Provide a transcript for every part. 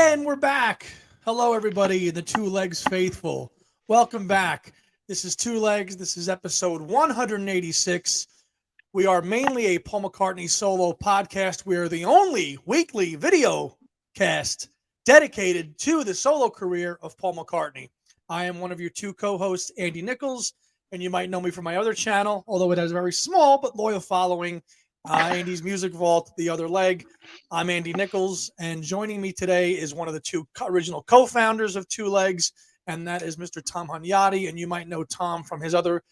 And we're back. Hello, everybody, the Two Legs faithful. Welcome back. This is Two Legs. This is episode 186. We are mainly a Paul McCartney solo podcast. We are the only weekly video cast dedicated to the solo career of Paul McCartney. I am one of your two co-hosts, Andy Nichols, and you might know me from my other channel, although it has a very small but loyal following, Andy's Music Vault, The Other Leg. I'm Andy Nichols, and joining me today is one of the two original co-founders of Two Legs, and that is Mr. Tom Hunyadi. And you might know Tom from his other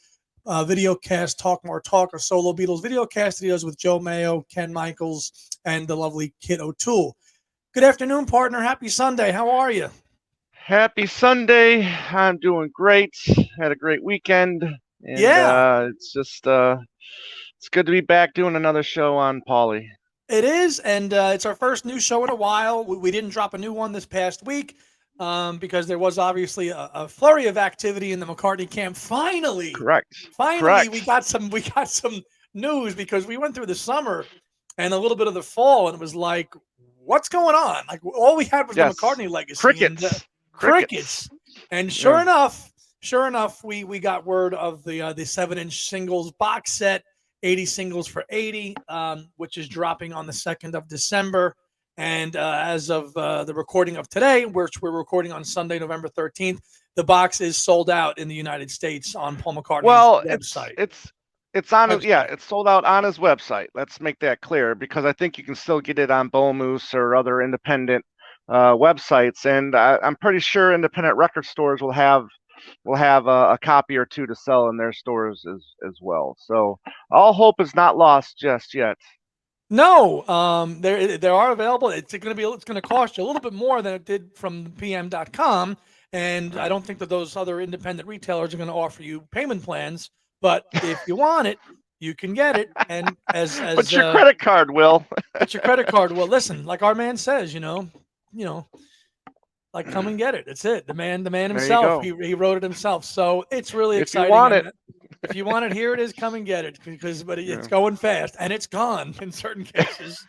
video cast, Talk More Talk, or Solo Beatles video cast that he does with Joe Mayo, Ken Michaels, and the lovely Kit O'Toole. Good afternoon, partner. Happy Sunday. How are you? Happy Sunday. I'm doing great. Had a great weekend. And, it's just it's good to be back doing another show on Paulie. It is, and it's our first new show in a while. We didn't drop a new one this past week because there was obviously a flurry of activity in the McCartney camp. Finally, Correct. we got some news because we went through the summer and a little bit of the fall, and it was like, what's going on? Like all we had was the McCartney legacy. Crickets. And sure enough, we got word of the 7-inch singles box set, 80 singles for 80, which is dropping on the 2nd of December. And as of the recording of today, which we're recording on Sunday, November 13th, the box is sold out in the United States on Paul McCartney's website. It's on his, it's sold out on his website. Let's make that clear, because I think you can still get it on Bull Moose or other independent websites, and I'm pretty sure independent record stores will have a copy or two to sell in their stores as well. So all hope is not lost just yet. No, they are available. It's going to cost you a little bit more than it did from PM.com, and I don't think that those other independent retailers are going to offer you payment plans. But if you want it, you can get it. And but your credit card will. But your credit card will. Listen, like our man says, like come and get it. That's it. The man himself. He wrote it himself. So it's really exciting. If you want it, here it is. Come and get it, but it's going fast, and it's gone in certain cases.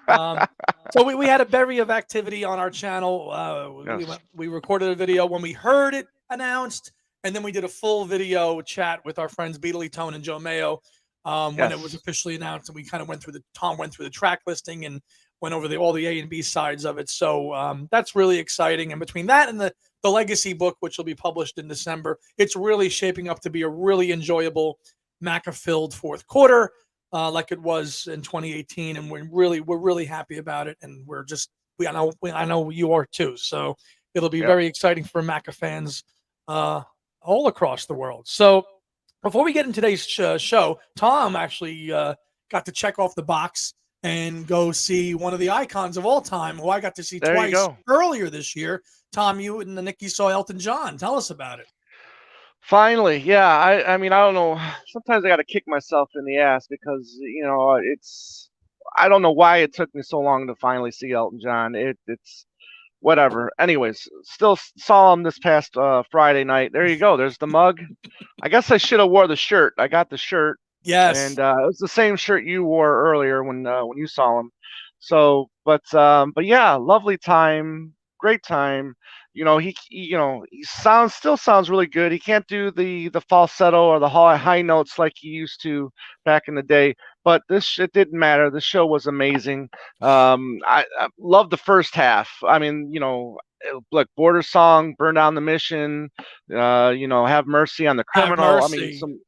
So we had a bevy of activity on our channel. We recorded a video when we heard it announced, and then we did a full video chat with our friends Beatley Tone and Joe Mayo when it was officially announced, and we kind of Tom went through the track listing and went over all the A and B sides of it. So that's really exciting. And between that and the Legacy book, which will be published in December, it's really shaping up to be a really enjoyable Maca-filled fourth quarter, like it was in 2018. And we're really happy about it. And I know you are too. So it'll be very exciting for Maca fans all across the world. So before we get into today's show, Tom actually got to check off the box and go see one of the icons of all time, who I got to see twice earlier this year. Tom, you and Nikki saw Elton John. Tell us about it. Finally, yeah. I mean, I don't know. Sometimes I got to kick myself in the ass because, I don't know why it took me so long to finally see Elton John. It's whatever. Anyways, still saw him this past Friday night. There you go. There's the mug. I guess I should have wore the shirt. I got the shirt. Yes. And it was the same shirt you wore earlier when you saw him. So, but yeah, lovely time, great time. He still sounds really good. He can't do the falsetto or the high notes like he used to back in the day. But it didn't matter. The show was amazing. I love the first half. I mean, like Border Song, Burn Down the Mission, Have Mercy on the Criminal. I mean, some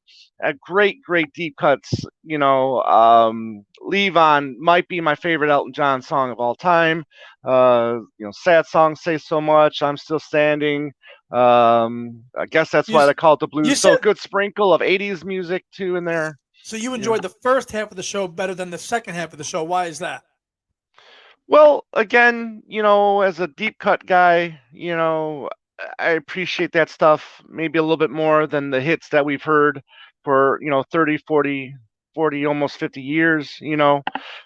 great deep cuts. Leave On might be my favorite Elton John song of all time. Sad Song, Say So Much, I'm Still Standing. I guess that's why they call it the blues. So a good sprinkle of 80s music too in there. So you enjoyed the first half of the show better than the second half of the show. Why is that? Well, again, as a deep cut guy, I appreciate that stuff maybe a little bit more than the hits that we've heard for 30, 40, almost 50 years.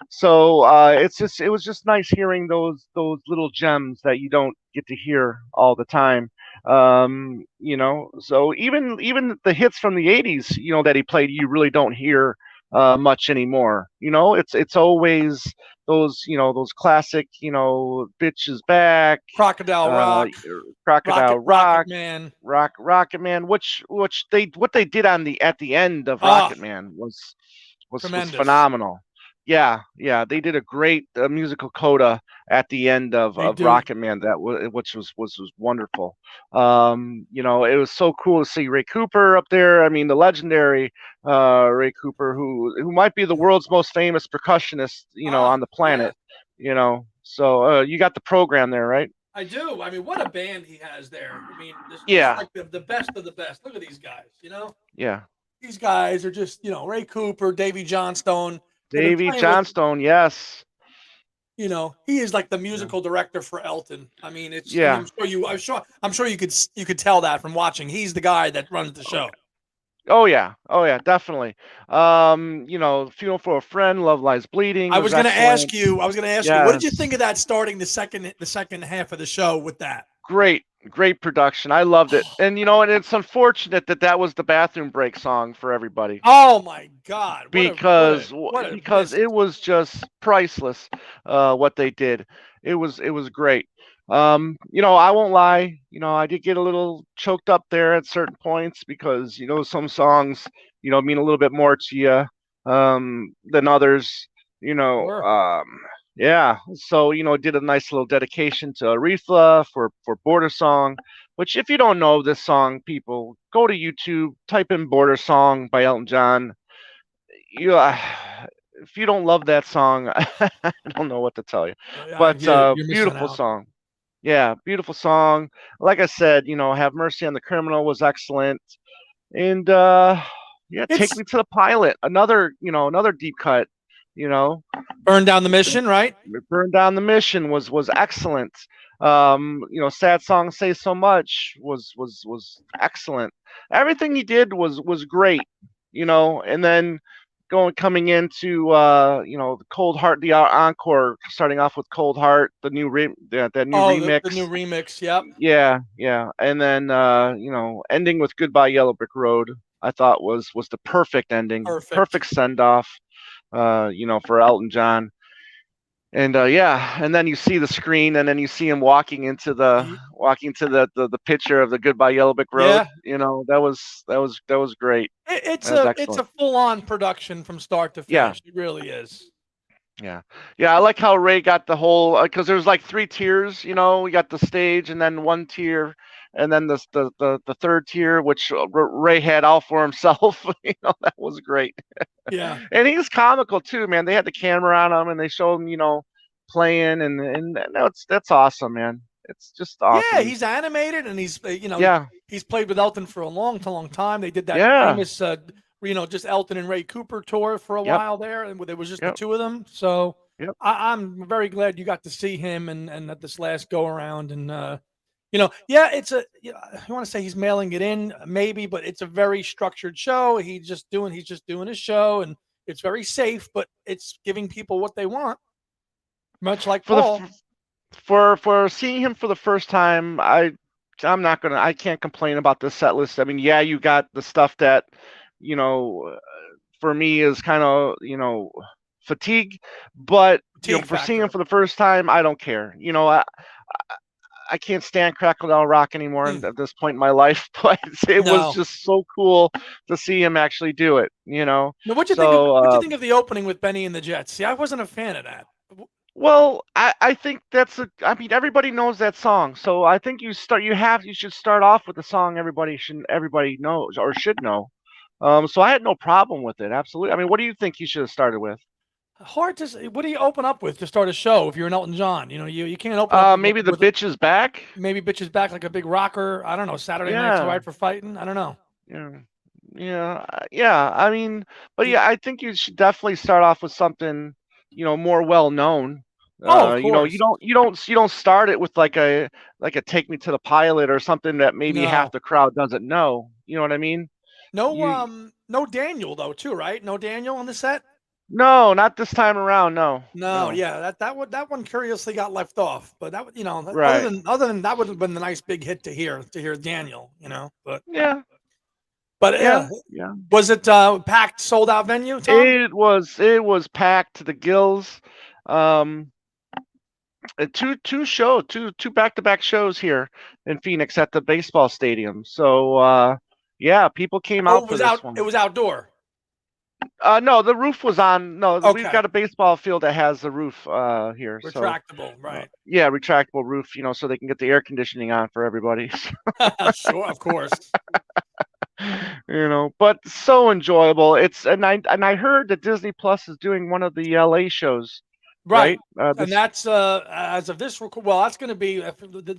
So it was just nice hearing those little gems that you don't get to hear all the time. So even the hits from the 80s, that he played, you really don't hear much anymore. It's always those classic, Bitch is Back, Crocodile Rock, Crocodile Rocket Man, Rocket Man, which what they did at the end of Rocket Man was tremendous. phenomenal. Yeah, they did a great musical coda at the end of Rocket Man which was wonderful. It was so cool to see Ray Cooper up there. I mean, the legendary Ray Cooper, who might be the world's most famous percussionist, on the planet. Yeah. So you got the program there, right? I do. I mean, what a band he has there. I mean, this like the best of the best. Look at these guys, Yeah. These guys are just, Ray Cooper, Davy Johnstone. Davy Johnstone, yes. He is like the musical director for Elton. I mean, it's. Yeah. I'm sure you could tell that from watching. He's the guy that runs the show. Oh yeah, definitely. Funeral for a Friend, Love Lies Bleeding. I was going to ask you. What did you think of that starting the second half of the show with that? Great production. I loved it. And and it's unfortunate that was the bathroom break song for everybody. Oh my God! Because it was just priceless. What they did, it was great. I won't lie. I did get a little choked up there at certain points because some songs mean a little bit more to you than others. Sure. Yeah. So did a nice little dedication to Aretha for Border Song. Which, if you don't know this song, people, go to YouTube, type in Border Song by Elton John. If you don't love that song, I don't know what to tell you. But beautiful song. Yeah, beautiful song. Like I said, Have Mercy on the Criminal was excellent. And Take Me to the Pilot. Another deep cut, Burn Down the Mission, right? Burn Down the Mission was excellent. Sad Song Say So Much was excellent. Everything he did was great, and then coming into the Cold Heart, the encore, starting off with Cold Heart, the new remix. The new remix, yep. Yeah, and then ending with Goodbye Yellow Brick Road, I thought was the perfect ending, perfect send off, for Elton John. And and then you see the screen, and then you see him walking to the picture of the Goodbye Yellow Brick Road. Yeah. That was great. It's a full-on production from start to finish. It really is. Yeah. I like how Ray got the whole, because there's like 3 tiers. We got the stage, and then 1 tier, and then the third tier, which Ray had all for himself. That was great. Yeah. And he's comical too, man. They had the camera on him, and they showed him, playing, and that's awesome, man. It's just awesome. Yeah, he's animated, and he's he's played with Elton for a long time. They did that famous just Elton and Ray Cooper tour for a while there, and there was just the two of them. So I'm very glad you got to see him and at this last go around. And it's you want to say he's mailing it in, maybe, but it's a very structured show. He's just doing his show, and it's very safe, but it's giving people what they want. Much like Paul. For seeing him for the first time, I can't complain about this set list. I mean, you got the stuff that, for me is kind of, fatigue, but for seeing him for the first time, I don't care. I can't stand Crocodile Rock anymore at this point in my life, but it was just so cool to see him actually do it. Now, what'd you think of the opening with Benny and the Jets? See, I wasn't a fan of that. Well, I think everybody knows that song, so I think you should start off with the song everybody knows or should know. So I had no problem with it. Absolutely. I mean, what do you think you should have started with? Hard to say. What do you open up with to start a show if you're an Elton John? You can't open up. Maybe the Bitch is Back. Maybe Bitch is Back, like a big rocker. I don't know. Saturday Night's All Right for Fighting. I don't know. Yeah. I mean, but I think you should definitely start off with something more well known. Of course. You don't start it with like a Take Me to the Pilot or something that maybe half the crowd doesn't know. You know what I mean? No Daniel though, too, right? No Daniel on the set. No, not this time around. No. Yeah, that one curiously got left off, but that right. Other than that would have been the nice big hit to hear Daniel, but yeah. But was it packed, sold out venue, Tom? It was packed to the gills. two back-to-back shows here in Phoenix at the baseball stadium. So yeah, people came out for this one. It was outdoor. No, the roof was on. No, okay. We've got a baseball field that has the roof here. Retractable, right? Yeah, retractable roof. So they can get the air conditioning on for everybody. Sure, of course. But so enjoyable. And I heard that Disney Plus is doing one of the LA shows. Right. And that's as of this. Well, that's going to be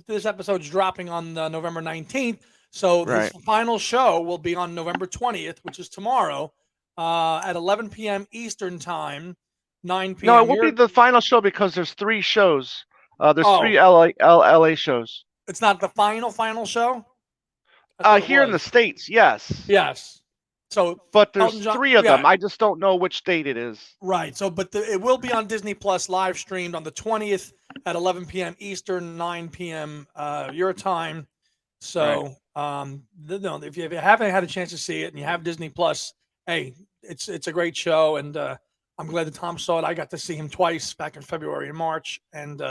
this episode's dropping on November 19th. So this final show will be on November 20th, which is tomorrow, at 11 p.m. Eastern time, 9 p.m. No, it won't be the final show because there's 3 shows. There's 3 LA shows. It's not the final show. Here in the States, yes. Yes. So, but there's 3 of them. I just don't know which date it is. Right. So, but it will be on Disney Plus live streamed on the 20th at 11 p.m. Eastern, 9 p.m. Your time. So, if you haven't had a chance to see it and you have Disney Plus, hey, it's a great show, and I'm glad that Tom saw it. I got to see him twice back in February and March, and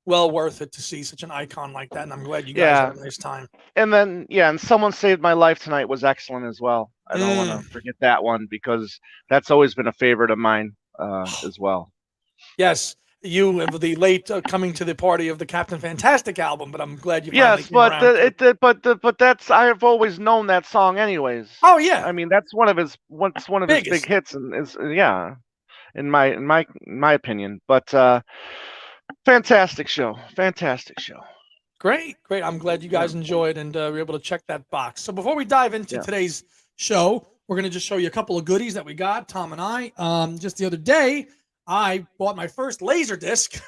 well worth it to see such an icon like that. And I'm glad you guys had a nice time. And then, and Someone Saved My Life Tonight was excellent as well. I don't want to forget that one because that's always been a favorite of mine as well. Yes, you the late coming to the party of the Captain Fantastic album, but I'm glad you. But that's I've always known that song anyways. Oh yeah, I mean that's one of his big hits, and is in my opinion. But fantastic show. Great. I'm glad you guys enjoyed and were able to check that box. So before we dive into today's show, we're going to just show you a couple of goodies that we got, Tom and I. Just the other day, I bought my first LaserDisc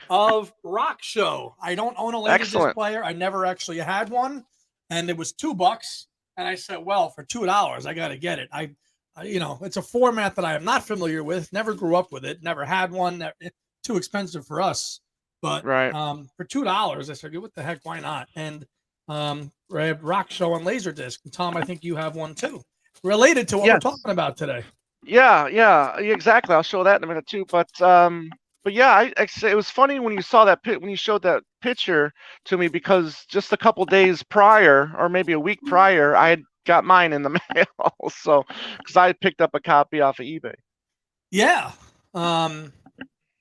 of Rock Show. I don't own a LaserDisc player. I never actually had one, and it was $2. And I said, well, for $2, I got to get it. It's a format that I am not familiar with, never grew up with it, never had one. Too expensive for us. But for $2, I said, what the heck, why not? And I have Rock Show on LaserDisc. And Tom, I think you have one too, related to what we're talking about today. Yeah, exactly. I'll show that in a minute too. But yeah, it was funny when you saw that when you showed that picture to me, because just a couple days prior, or maybe a week prior, I had got mine in the mail. So because I had picked up a copy off of eBay. Yeah.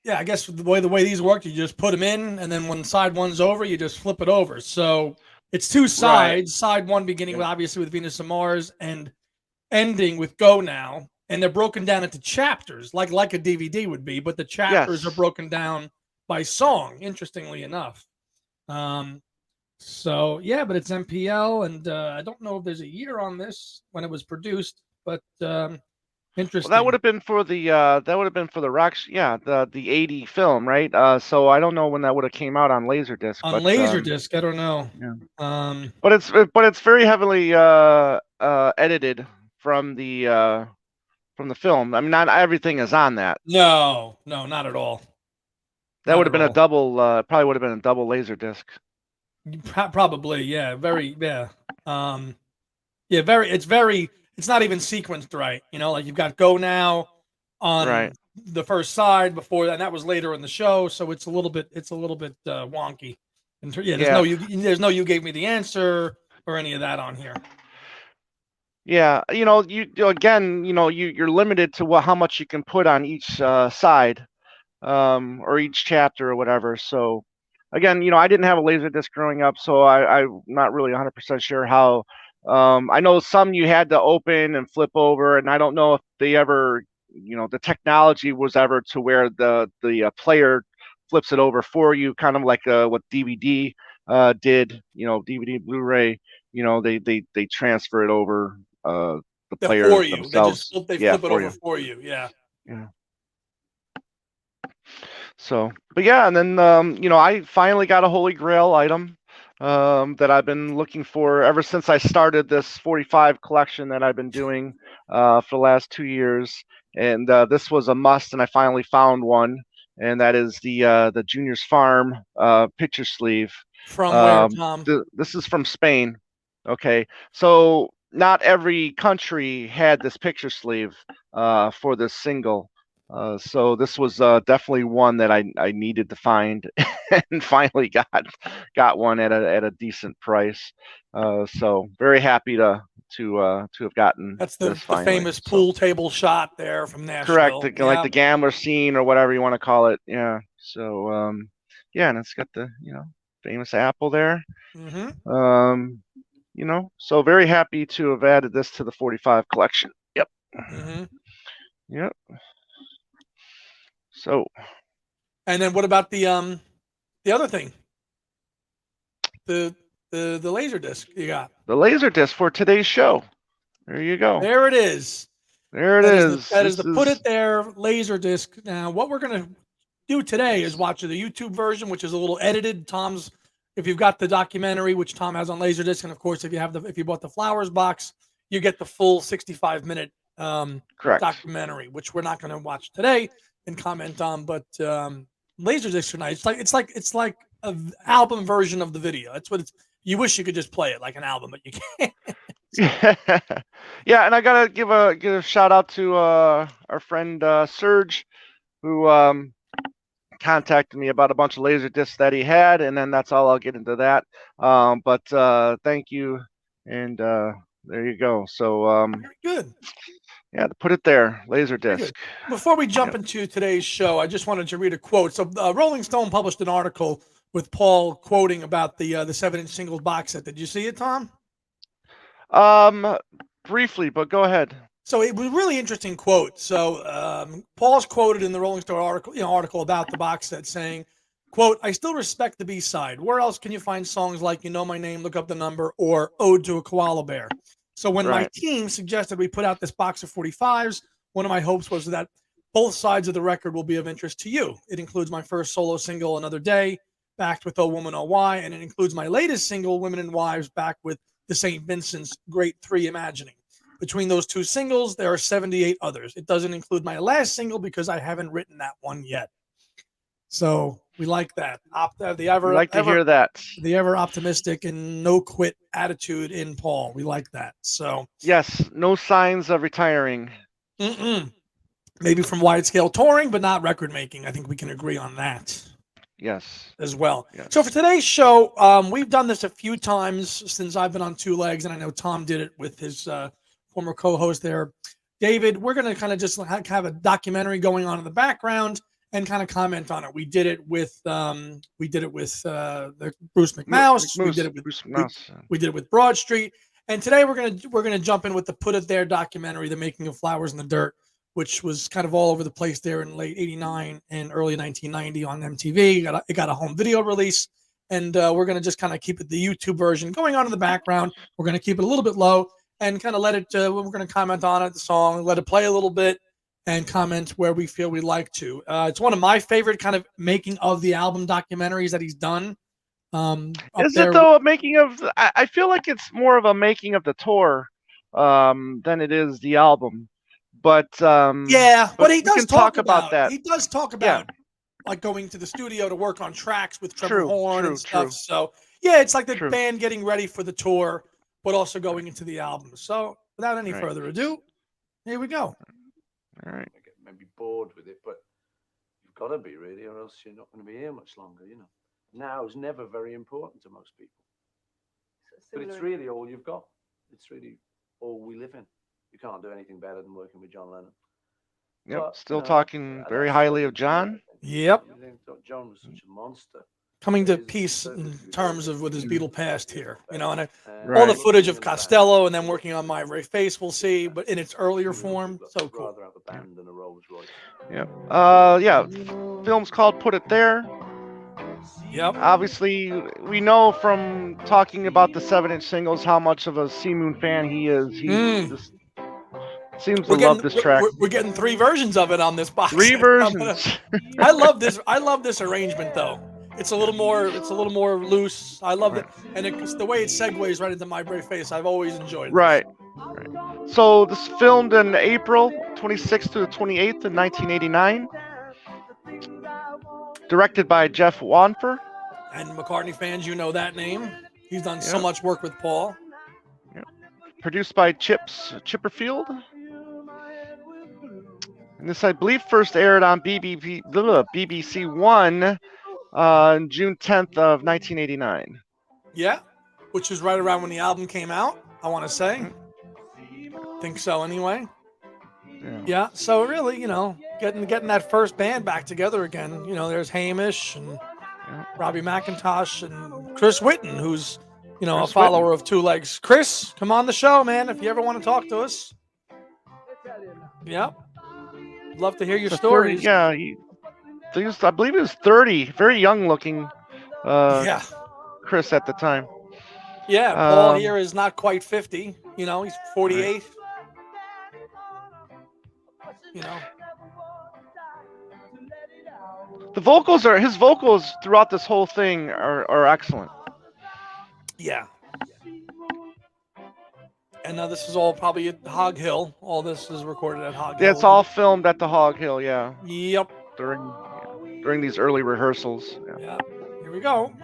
Yeah, I guess the way these work, you just put them in, and then when side one's over, you just flip it over. So it's 2 sides. Side one beginning with obviously with Venus and Mars, and ending with Go Now, and they're broken down into chapters, like a DVD would be, but the chapters are broken down by song. Interestingly enough. So yeah, but it's MPL, and I don't know if there's a year on this when it was produced, but. Interesting. Well, that would have been for the Rock, the 80 film, right? So I don't know when that would have came out on LaserDisc. LaserDisc, I don't know. Yeah. But it's very heavily edited from the film. I mean, not everything is on that. No, not at all. That would have been a double. Probably would have been a double LaserDisc. Probably, yeah. Very, yeah. Very. It's not even sequenced right, like you've got Go Now on the first side before that, and that was later in the show, so it's a little bit wonky. There's no you gave me the answer or any of that on here. Yeah, you're limited to how much you can put on each side, or each chapter or whatever. So again, I didn't have a LaserDisc growing up, so I'm not really 100% sure how. I know some you had to open and flip over, and I don't know if they ever, the technology was ever to where the player flips it over for you, kind of like what DVD did. DVD, Blu-ray. They transfer it over the player for you. Themselves. They flip it over for you. Yeah. So, but yeah, and then I finally got a Holy Grail item. That I've been looking for ever since I started this 45 collection that I've been doing for the last 2 years, and this was a must, and I finally found one, and that is the Junior's Farm picture sleeve. From where, Tom? This is from Spain. Okay, so not every country had this picture sleeve for this single. So this was definitely one that I needed to find, and finally got one at a decent price. So very happy to have gotten That's this the finally. famous pool table shot there from Correct, Nashville. like the gambler scene or whatever you want to call it. Yeah. So yeah, and it's got the famous apple there. Mm-hmm. So very happy to have added this to the 45 collection. Yep. Mm-hmm. Yep. So. And then what about the other thing? The LaserDisc you got. The LaserDisc for today's show. There you go. There it is. There it is. That is the Put It There LaserDisc. Now, what we're going to do today is watch the YouTube version, which is a little edited. If you've got the documentary, which Tom has on LaserDisc, and of course, if you bought the Flowers box, you get the full 65-minute documentary, which we're not going to watch today and comment on. But LaserDisc tonight, it's like an album version of the video. That's what it's. You wish you could just play it like an album, but you can't. Yeah, and I gotta give a shout out to our friend Serge, who contacted me about a bunch of LaserDiscs that he had, and then that's all. I'll get into that. But thank you, and there you go. So very good. Yeah, to Put It There, LaserDisc. Before we jump into today's show, I just wanted to read a quote. So Rolling Stone published an article with Paul quoting about the 7-inch single box set. Did you see it, Tom? Briefly, but go ahead. So it was a really interesting quote. So Paul's quoted in the Rolling Stone article about the box set saying, quote, "I still respect the B-side. Where else can you find songs like You Know My Name, Look Up the Number, or Ode to a Koala Bear?" So when my team suggested we put out this box of 45s, one of my hopes was that both sides of the record will be of interest to you. It includes my first solo single, Another Day, backed with Oh Woman, Oh Why, and it includes my latest single, Women and Wives, backed with the St. Vincent's Great 3 Imagining. Between those two singles, there are 78 others. It doesn't include my last single because I haven't written that one yet. So we like that. We like to hear that. The ever optimistic and no quit attitude in Paul. We like that. So yes, no signs of retiring. Maybe from wide scale touring, but not record making. I think we can agree on that. Yes. As well. Yes. So for today's show, we've done this a few times since I've been on Two Legs, and I know Tom did it with his former co-host there, David. We're going to kind of just have a documentary going on in the background and kind of comment on it. We did it with the Bruce McMouse. We did it with Broad Street, and today we're gonna jump in with the Put It There documentary, The Making of Flowers in the Dirt, which was kind of all over the place there in late '89 and early 1990 on MTV. It got a home video release, and we're going to just kind of keep it the YouTube version going on in the background. We're going to keep it a little bit low and kind of let it, we're going to comment on it, the song, let it play a little bit, and comment where we feel we'd like to. It's one of my favorite kind of making of the album documentaries that he's done. Is it though a making of? I feel like it's more of a making of the tour than it is the album. But but he does talk about that. He does talk about like going to the studio to work on tracks with Trevor Horn and stuff. So yeah, it's like the band getting ready for the tour, but also going into the album. So without any further ado, here we go. All right. I get maybe bored with it, but you've got to be really, or else you're not going to be here much longer. You know, now is never very important to most people, but it's really all you've got. It's really all we live in. You can't do anything better than working with John Lennon. Yep, but, still talking very highly of John. Yep. John was such a monster. Coming to peace in terms of with his Beatle past here, and all the footage of Costello and then working on My Very Face we'll see, but in its earlier form, so cool. Rather have a band than a Rolls Royce. Yeah. Film's called Put It There. Yep. Obviously, we know from talking about the 7-inch singles how much of a Sea Moon fan he is. He just seems to love this track. We're getting 3 versions of it on this box. 3 versions. I love this. I love this arrangement though. It's a little more loose. I love it, and it's the way it segues right into My Brave Face. I've always enjoyed it. Right. So this filmed in April 26th to the 28th in 1989. Directed by Geoff Wonfor. And McCartney fans, you know that name. He's done so much work with Paul. Produced by Chipperfield. And this, I believe, first aired on BBC One on June 10th of 1989. Yeah, which is right around when the album came out, I want to say. Think so anyway. Yeah, so really, getting that first band back together again. There's Hamish and Robbie McIntosh and Chris Witten, who's, a follower of Two Legs. Chris, come on the show, man, if you ever want to talk to us. Yep. Love to hear your stories. 30, I believe he was 30, very young looking. Chris at the time. Yeah, Paul here is not quite 50. He's 48. Right. His vocals throughout this whole thing are excellent. Yeah. And now this is all probably at Hog Hill. All this is recorded at Hog Hill. Yeah, it's all filmed at the Hog Hill, yeah. Yep. During these early rehearsals. Yeah. Here we go.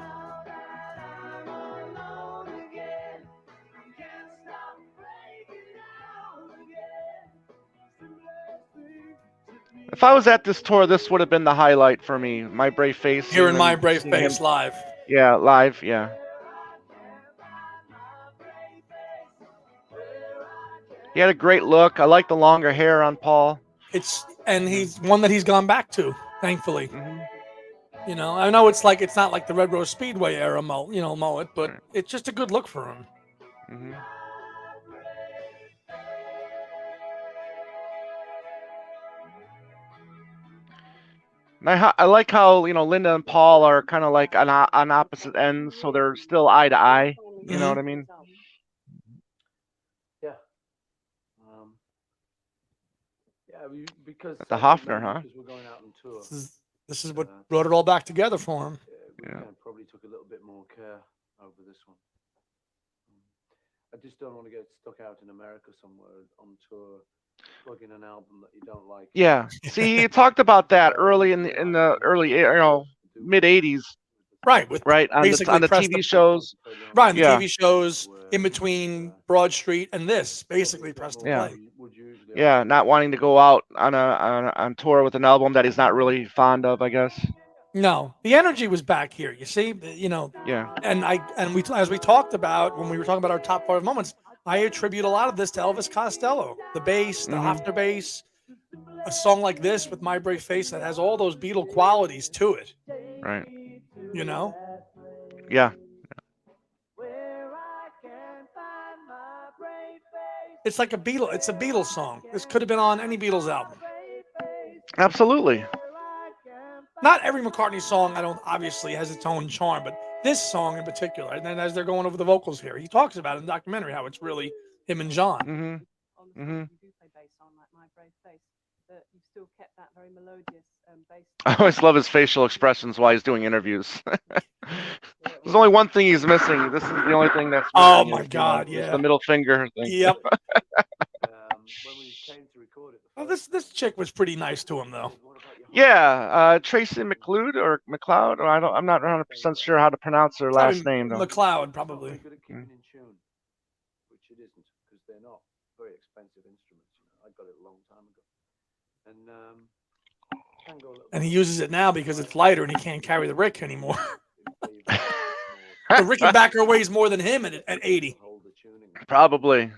If I was at this tour, this would have been the highlight for me. My Brave Face. Hearing My Brave Face live. Yeah, live, yeah. He had a great look. I like the longer hair on Paul. And he's one that he's gone back to, thankfully. Mm-hmm. I know it's not like the Red Rose Speedway era mullet, but it's just a good look for him. Mm-hmm. I like how Linda and Paul are kind of like on opposite ends, so they're still eye to eye. You know what I mean? Yeah. Because at the Hofner, huh? Because we're going out on tour. This is what brought it all back together for him. Yeah, we probably took a little bit more care over this one. I just don't want to get stuck out in America somewhere on tour, plugging an album that you don't like. Yeah. See, he talked about that early in the early, mid '80s. Right. On the TV shows. Right, the TV shows in between Broad Street and this, basically press to play. Yeah, not wanting to go out on tour with an album that he's not really fond of, I guess. No, the energy was back here. You see, Yeah. And we, as we talked about when we were talking about our top 5 moments, I attribute a lot of this to Elvis Costello, the bass, the Hofner bass, a song like this with My Brave Face that has all those Beatle qualities to it. Right. Yeah. It's like it's a Beatles song. This could have been on any Beatles album. Absolutely. Not every McCartney song, obviously has its own charm, but this song in particular, and then as they're going over the vocals here, he talks about it in the documentary how it's really him and John. Mm-hmm. Mm-hmm. You do play bass on like My Brave Face, but you've still kept that very melodious bass. I always love his facial expressions while he's doing interviews. There's only one thing he's missing. This is the only thing that's missing. Oh my God! Yeah, the middle finger thing. Yep. When we came to record it. Oh, this chick was pretty nice to him though. Yeah, Tracy McLeod or McLeod, or I'm not 100% sure how to pronounce her last name though. McLeod, probably. Good at keeping in tune, which it isn't, because they're not very expensive instruments. I got it a long time ago, and he uses it now because it's lighter and he can't carry the Rick anymore. The Rickenbacker weighs more than him at 80. Probably.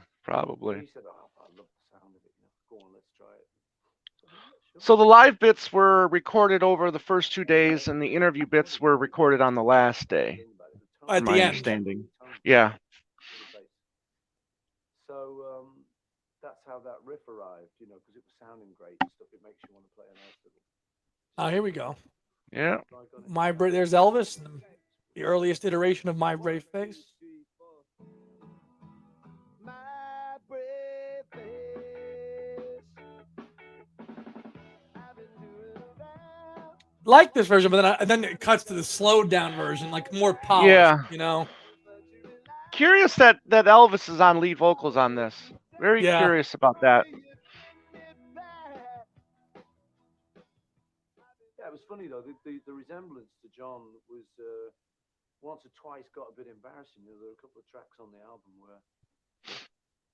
So the live bits were recorded over the first 2 days, and the interview bits were recorded on the last day. At the end. Understanding. Yeah. So that's how that riff arrived, because it was sounding great and stuff. It makes you want to play a nice little. Oh, here we go. Yeah. There's Elvis, the earliest iteration of My Brave Face. Like this version, but then it cuts to the slowed down version, like more polished. Yeah. Curious that Elvis is on lead vocals on this. Very curious about that. Yeah, it was funny though. The resemblance to John was once or twice got a bit embarrassing. There were a couple of tracks on the album where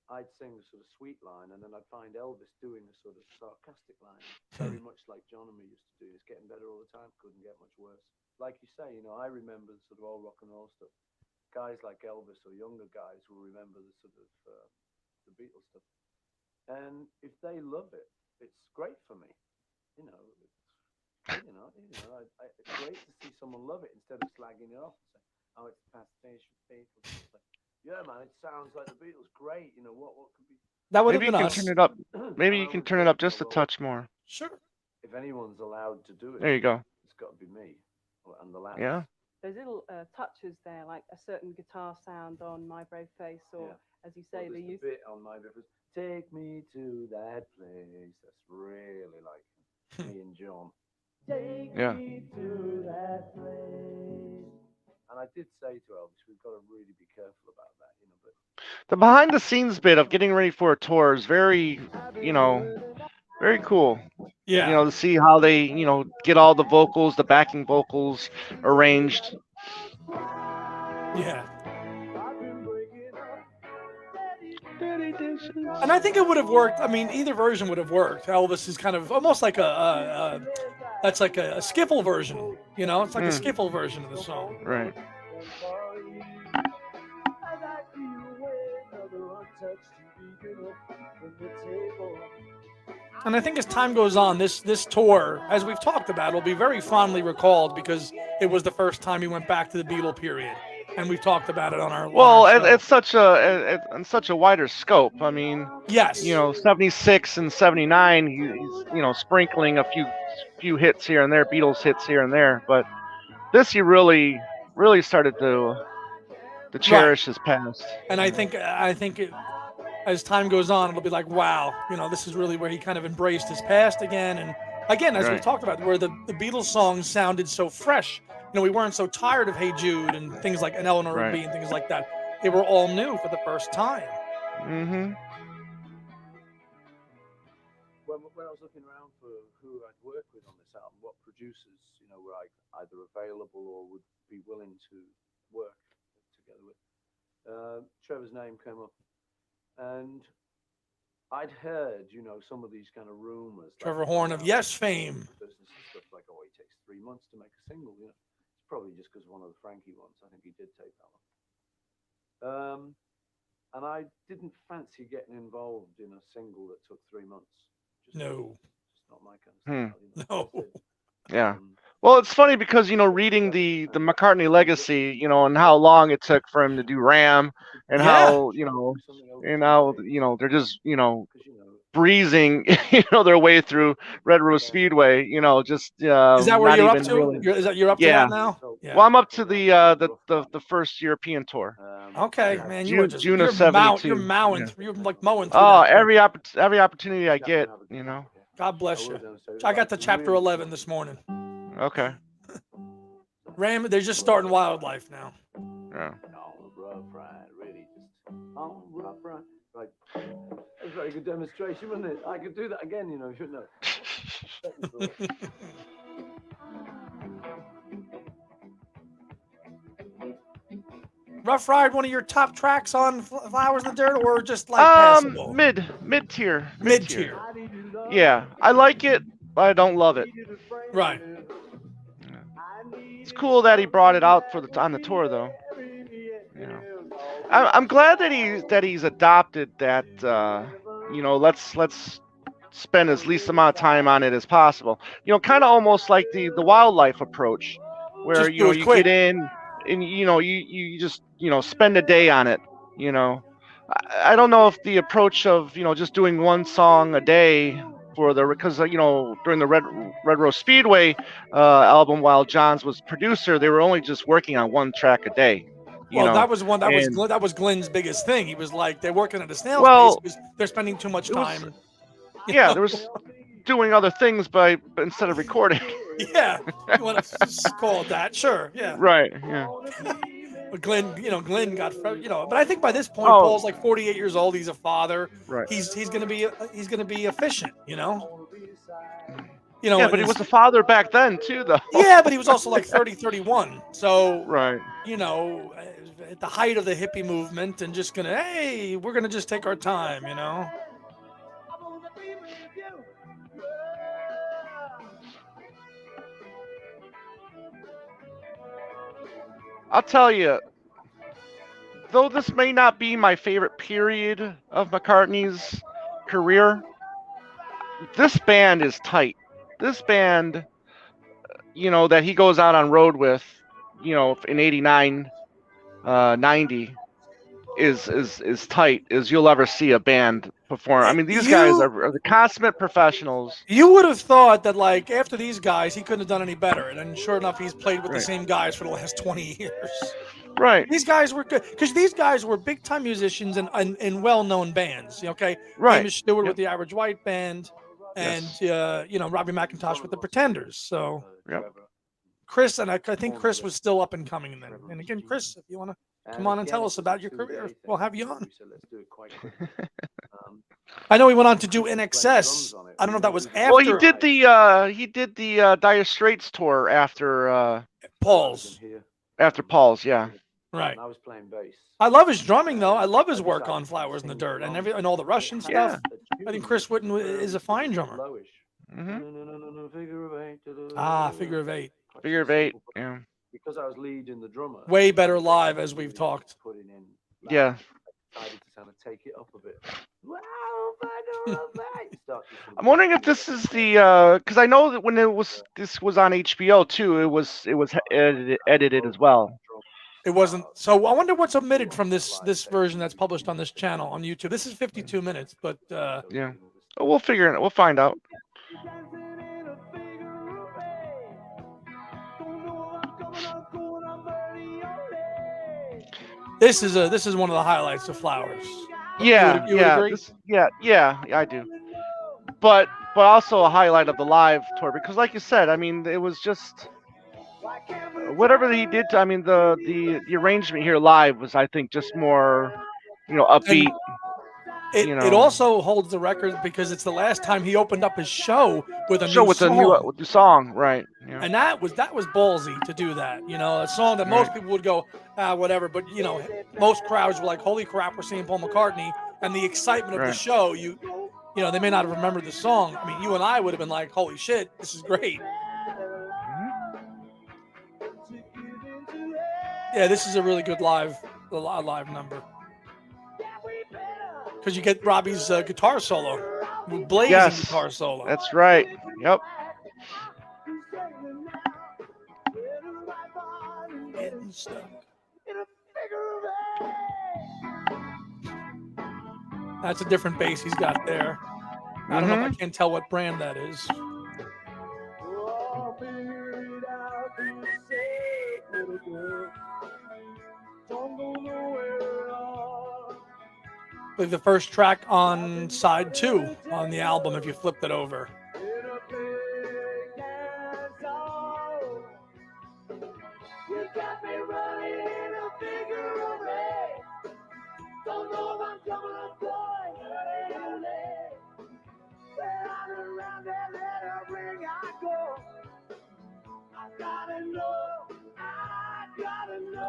I'd sing a sort of sweet line, and then I'd find Elvis doing a sort of sarcastic line, very much like John and me used to do. It's getting better all the time. Couldn't get much worse. Like you say, I remember the sort of old rock and roll stuff. Guys like Elvis or younger guys will remember the sort of the Beatles stuff. And if they love it, it's great for me. It's great to see someone love it instead of slagging it off and saying, "Oh, it's past stage for Beatles." Yeah, man, it sounds like the Beatles. Great. What could be? That would have Maybe been you us. can turn it up. Maybe you can turn it up just a touch more. Sure. If anyone's allowed to do it, there you go. It's got to be me and the lads. Yeah. There's little touches there, like a certain guitar sound on My Brave Face, or as you say, the bit on My Brave Face. Take me to that place. That's really like me and John. Take me to that place. And I did say to Elvis, we've got to really be careful about that, but the behind the scenes bit of getting ready for a tour is very, very cool. Yeah. To see how they, get all the vocals, the backing vocals arranged. Yeah. And I think it would have worked. I mean, either version would have worked. Elvis is kind of almost like that's like a skiffle version. It's like a skiffle version of the song. Right. And I think as time goes on, this tour, as we've talked about, will be very fondly recalled because it was the first time he went back to the Beatle period, and we've talked about it on our. Well, on our show. it's such a wider scope. I mean, yes, 76 and 79, he's sprinkling a few hits here and there, Beatles hits here and there, but this he really started to cherish his past. And I think as time goes on, it'll be like, wow, this is really where he kind of embraced his past again. And again, as we've talked about, where the Beatles songs sounded so fresh. We weren't so tired of Hey Jude and things like an Eleanor Rigby and things like that. They were all new for the first time. Mm-hmm. When I was looking around for who I'd work with on this album, what producers, were either available or would be willing to work together with, Trevor's name came up. And I'd heard, some of these kind of rumors. Trevor Horn of Yes fame. Business and stuff like, it takes 3 months to make a single. It's probably just because one of the Frankie ones. I think he did take that one. And I didn't fancy getting involved in a single that took 3 months. Just not my kind of style. No. Yeah. Well, it's funny because reading the McCartney legacy, and how long it took for him to do Ram, and how they're just breezing their way through Red Rose Speedway. Just is that where you're up to? Really... You're up to that now? Yeah. Well, I'm up to the first European tour. Okay, man, you're June of '72. You're mowing. Yeah. You're like mowing. Through every opportunity I get. God bless you. I got to chapter 11 this morning. Okay. Ram, they're just starting Wildlife now. Yeah. Right. That was a very good demonstration, wasn't it? I could do that again, shouldn't I? Rough Ride, one of your top tracks on Flowers in the Dirt, or just like passable? Mid tier. Yeah, I like it, but I don't love it. Right. It's cool that he brought it out on the tour, though. I'm glad that he's adopted that. Let's spend as least amount of time on it as possible. Kind of almost like the Wildlife approach, where you get in and you just spend a day on it. I don't know if the approach of just doing one song a day because during the Red Rose Speedway album, while Johns was producer, they were only just working on one track a day. That was Glenn's biggest thing. He was like, they're working at a snail's pace because they're spending too much time. There was doing other things, but instead of recording. Yeah, you want to call it that? Sure, yeah. Right. Yeah. But Glenn got, but I think by this point, Paul's like 48 years old. He's a father. Right. He's gonna be efficient. You know, yeah, but he was a father back then too, though. Yeah, but he was also like 30, 31. So, right. You know, at the height of the hippie movement, and just gonna, hey, we're gonna just take our time, you know. I'll tell you, though this may not be my favorite period of McCartney's career, this band is tight. This band, you know, that he goes out on road with, you know, in 89, 90, is tight as you'll ever see a band perform. I mean, these guys are the consummate professionals. You would have thought that, like, after these guys, he couldn't have done any better. And then, sure enough, he's played with the same guys for the last 20 years. Right. These guys were good because these guys were big-time musicians in well-known bands. Okay. Right. Hamish Stuart with the Average White Band, and you know, Robbie McIntosh with the Pretenders. So Chris, and I think Chris was still up and coming then. And again, Chris, if you want to come on and tell us about your career, we'll have you on. I know he went on to do NXS. I don't know if that was after. Well, he did the Dire Straits tour after Paul's. After Paul's, yeah. Right. I was playing bass. I love his drumming, though. I love his work on Flowers in the Dirt and all the Russian stuff. I think Chris Witten is a fine drummer. Figure of Eight. Figure of Eight, yeah. Because I was leading the drummer. Way better live, as we've talked. Yeah. I decided to kind of take it up a bit. I'm wondering if this is the because I know that when this was on HBO too, it was edited as well. It wasn't. So I wonder what's omitted from this version that's published on this channel on YouTube. This is 52 minutes, but yeah, we'll figure it. We'll find out. This is one of the highlights of Flowers. Yeah, you would agree? Yeah, I do. But also a highlight of the live tour because, like you said, I mean, it was just whatever he did. I mean, the arrangement here live was, I think, just more, you know, upbeat. It also holds the record because it's the last time he opened up his show with a new song, right? Yeah. And that was ballsy to do that. You know, a song that most people would go, whatever. But you know, most crowds were like, "Holy crap, we're seeing Paul McCartney!" And the excitement of the show, you know, they may not have remembered the song. I mean, you and I would have been like, "Holy shit, this is great!" Yeah, this is a really good live number. Because you get Robbie's guitar solo, blazing guitar solo. That's right. Yep. Getting stuck. That's a different bass he's got there. I don't know if I can tell what brand that is. Like the first track on side 2 on the album, if you flipped it over.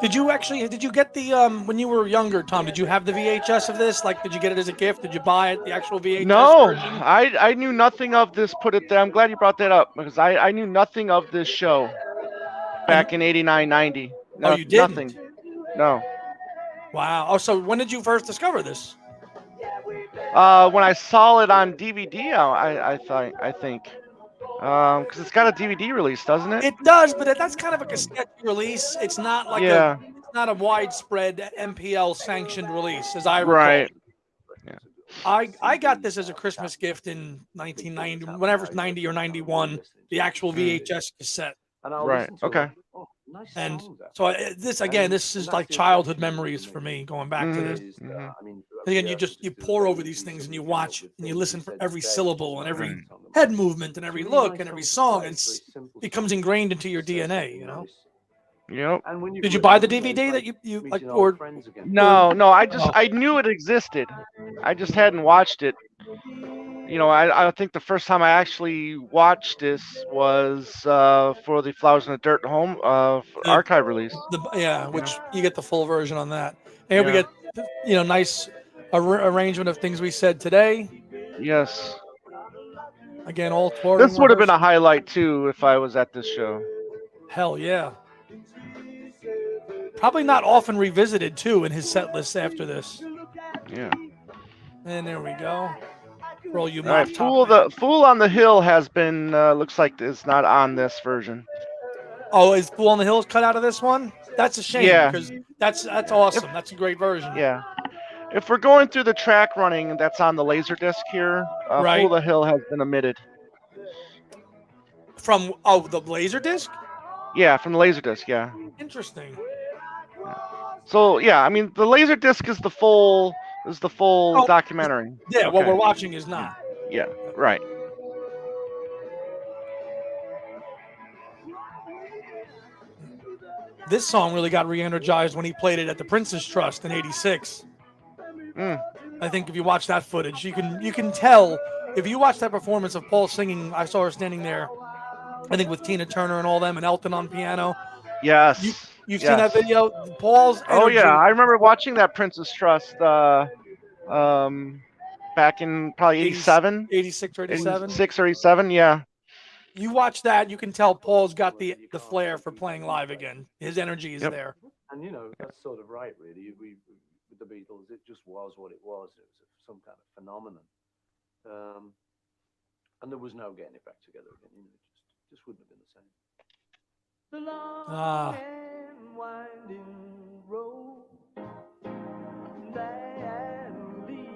Did you get the when you were younger, Tom, did you have the VHS of this? Like, did you get it as a gift? Did you buy it, the actual VHS version? I knew nothing of this. Put it there. I'm glad you brought that up because I knew nothing of this show back in 89, 90. No, you didn't? Nothing. No. Wow. Oh, so when did you first discover this? When I saw it on DVD, I think. Because it's got a DVD release, doesn't it? It does, but that's kind of a sketchy release. It's not like it's not a widespread MPL sanctioned release, as I recall. Right. Yeah. I got this as a Christmas gift in 1990, whenever it's 90 or 91, the actual VHS cassette. Right. Okay. And so this is like childhood memories for me going back to this. Again, you pour over these things and you watch it and you listen for every syllable and every head movement and every look and every song. And it becomes ingrained into your DNA, you know? Yep. Did you buy the DVD that you like? Or no, I knew it existed. I just hadn't watched it. I think the first time I actually watched this was for the Flowers in the Dirt home archive release. Which you get the full version on that. And we get nice arrangement of things we said today. Yes. Again, all touring. This would have been a highlight too if I was at this show. Hell yeah. Probably not often revisited too in his set list after this. Yeah. And there we go. Roll you. All right, Fool on the Hill has been looks like it's not on this version. Oh, is Fool on the Hill cut out of this one? That's a shame because that's awesome. That's a great version. Yeah. If we're going through the track running that's on the LaserDisc here, Fool on the Hill has been omitted. From the LaserDisc? Yeah, from the LaserDisc, yeah. Interesting. So yeah, I mean the LaserDisc is the full documentary. Yeah, what we're watching is not. Yeah, right. This song really got re-energized when he played it at the Prince's Trust in '86. I think if you watch that footage, you can tell. If you watch that performance of Paul singing, I saw her standing there, I think with Tina Turner and all them, and Elton on piano. Yes. You've seen that video? Paul's energy. Oh yeah, I remember watching that Prince's Trust back in probably 87, 86 or 87. 86 or 87, yeah. You watch that, you can tell Paul's got the flair for playing live again. His energy is there. And that's sort of right, really. We with the Beatles, it just was what it was. It was some kind of phenomenon, and there was no getting it back together again. It just wouldn't have been the same. The long and winding road that leads.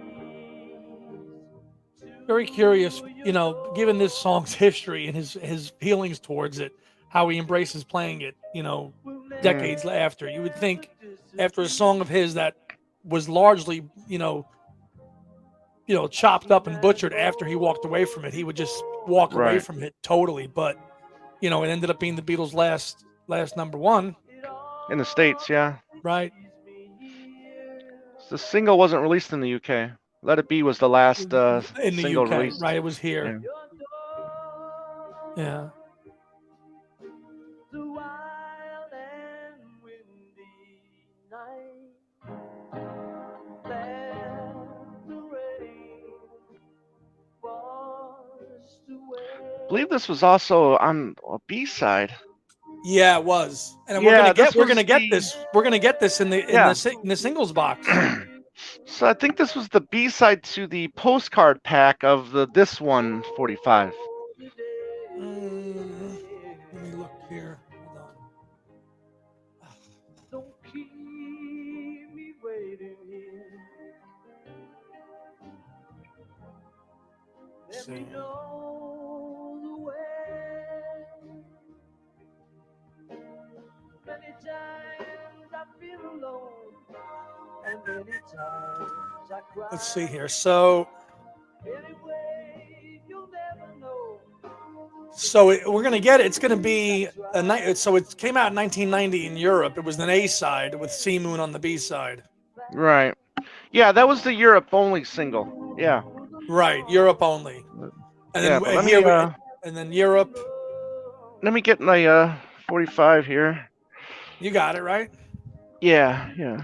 Very curious, given this song's history and his feelings towards it, how he embraces playing it, decades after. You would think after a song of his that was largely, chopped up and butchered after he walked away from it, he would just walk away from it totally. But, it ended up being the Beatles' last number one. In the States, yeah. Right. The single wasn't released in the UK. Let It Be was the last in the single UK, released. Right, it was here. Yeah. I believe this was also on a B-side. Yeah, it was. And we're gonna get this in the singles box. So I think this was the B-side to the postcard pack of this one 45. Let me look here. Hold on. Don't keep me waiting here. Let me know the way. Many times I feel alone, and many times I cry. Let's see here. So, Anyway, you'll never know. we're gonna get it. It's gonna be a night. So it came out in 1990 in Europe. It was an A side with Sea Moon on the B side. Right. Yeah, that was the Europe only single. Yeah. Right, Europe only. And then and then Europe. Let me get my 45 here. You got it, right? Yeah.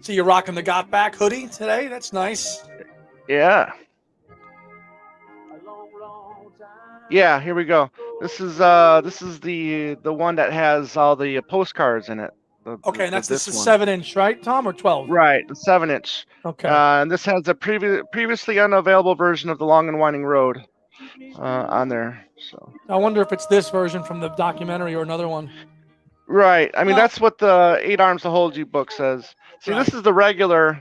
So you're rocking the Got Back hoodie today? That's nice. Yeah. Yeah, here we go. This is the one that has all the postcards in it. Okay, and that's this is 7-inch, right, Tom, or 12? Right, the 7-inch. Okay. And this has a previously unavailable version of the Long and Winding Road on there. So I wonder if it's this version from the documentary or another one. Right. I mean, that's what the 8 Arms to Hold You book says. See, Right. this is the regular.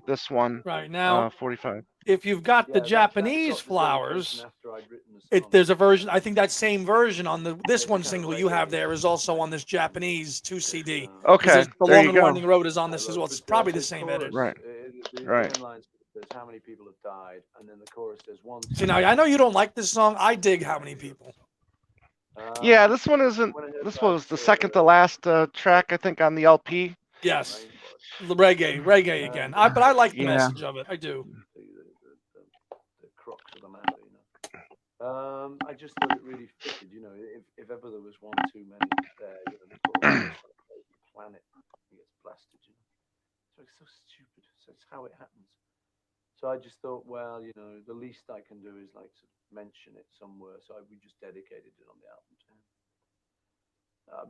This one. Right now, 45. If you've got the Japanese flowers, there's a version. I think that same version on this one single you have there is also on this Japanese 2 CD. Okay. The Long and Winding Road is on this as well. It's probably the same edit. Right. Right. How many people have died, and then the chorus says one. See, now I know you don't like this song. I dig How Many People. Yeah, this one isn't. This was the second to last track, I think, on the LP. Yes, the reggae again. But I like the message of it. I do. I just thought it really fitted, you know. If ever there was one too many there, you know, they put all this the planet gets blasted, you know. So it's so stupid. So it's how it happens. So I just thought, well, you know, the least I can do is like to mention it somewhere. So we just dedicated it on the album to him.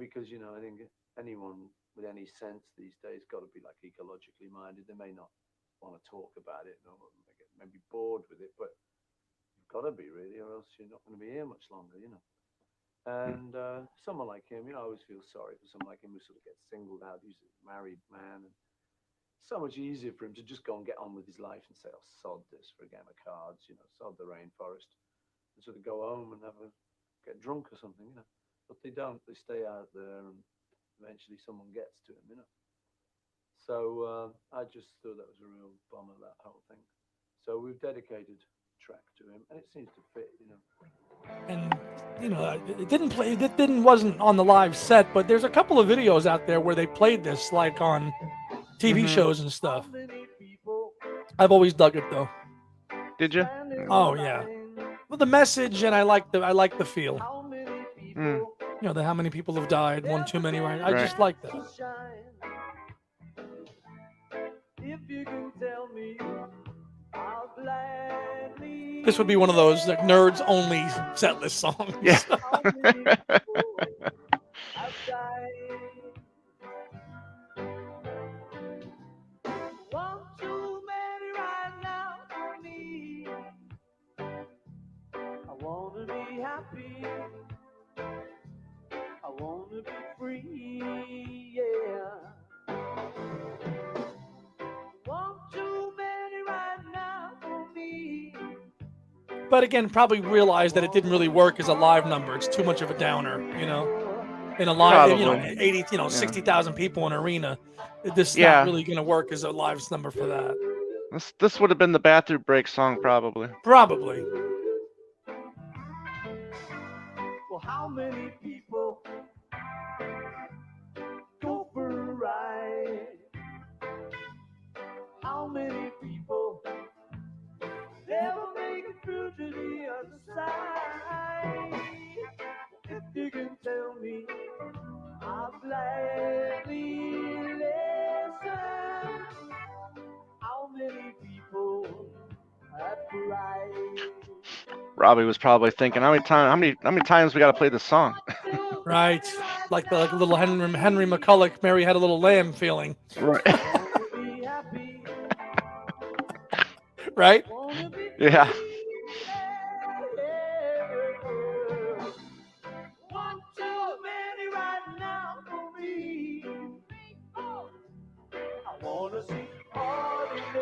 Because, you know, I think anyone with any sense these days got to be like ecologically minded. They may not want to talk about it or maybe bored with it, but you've got to be really, or else you're not going to be here much longer, you know. And someone like him, you know, I always feel sorry for someone like him who sort of gets singled out. He's a married man, and it's so much easier for him to just go and get on with his life and say, "I'll sod this for a game of cards," you know, sod the rainforest, and sort of go home and get drunk or something, you know. But they don't. They stay out there, and eventually someone gets to him, you know. So I just thought that was a real bummer, that whole thing. So we've dedicated a track to him, and it seems to fit, you know. And you know, it wasn't on the live set, but there's a couple of videos out there where they played this, like on TV shows and stuff. I've always dug it though. Did you? Oh yeah. Well, the message, and I like the feel. You know, how many people have died, one too many, right? I just like that. This would be one of those like nerds only setlist songs. Yeah. I wanna be free, yeah. Want too many right now for me. But again, probably realized that it didn't really work as a live number. It's too much of a downer, you know. In a live, you know, 80, you know, 60,000 people in an arena. This is not really going to work as a live number for that. This would have been the bathroom break song, probably. Probably. Well, how many people go for a ride? How many people never make it through to the other side? If you can tell me, I'll gladly listen. How many people have cried? Robbie was probably thinking, how many times we got to play this song? Right, like a little Henry McCulloch, Mary Had a Little Lamb feeling. Right. Right? Yeah.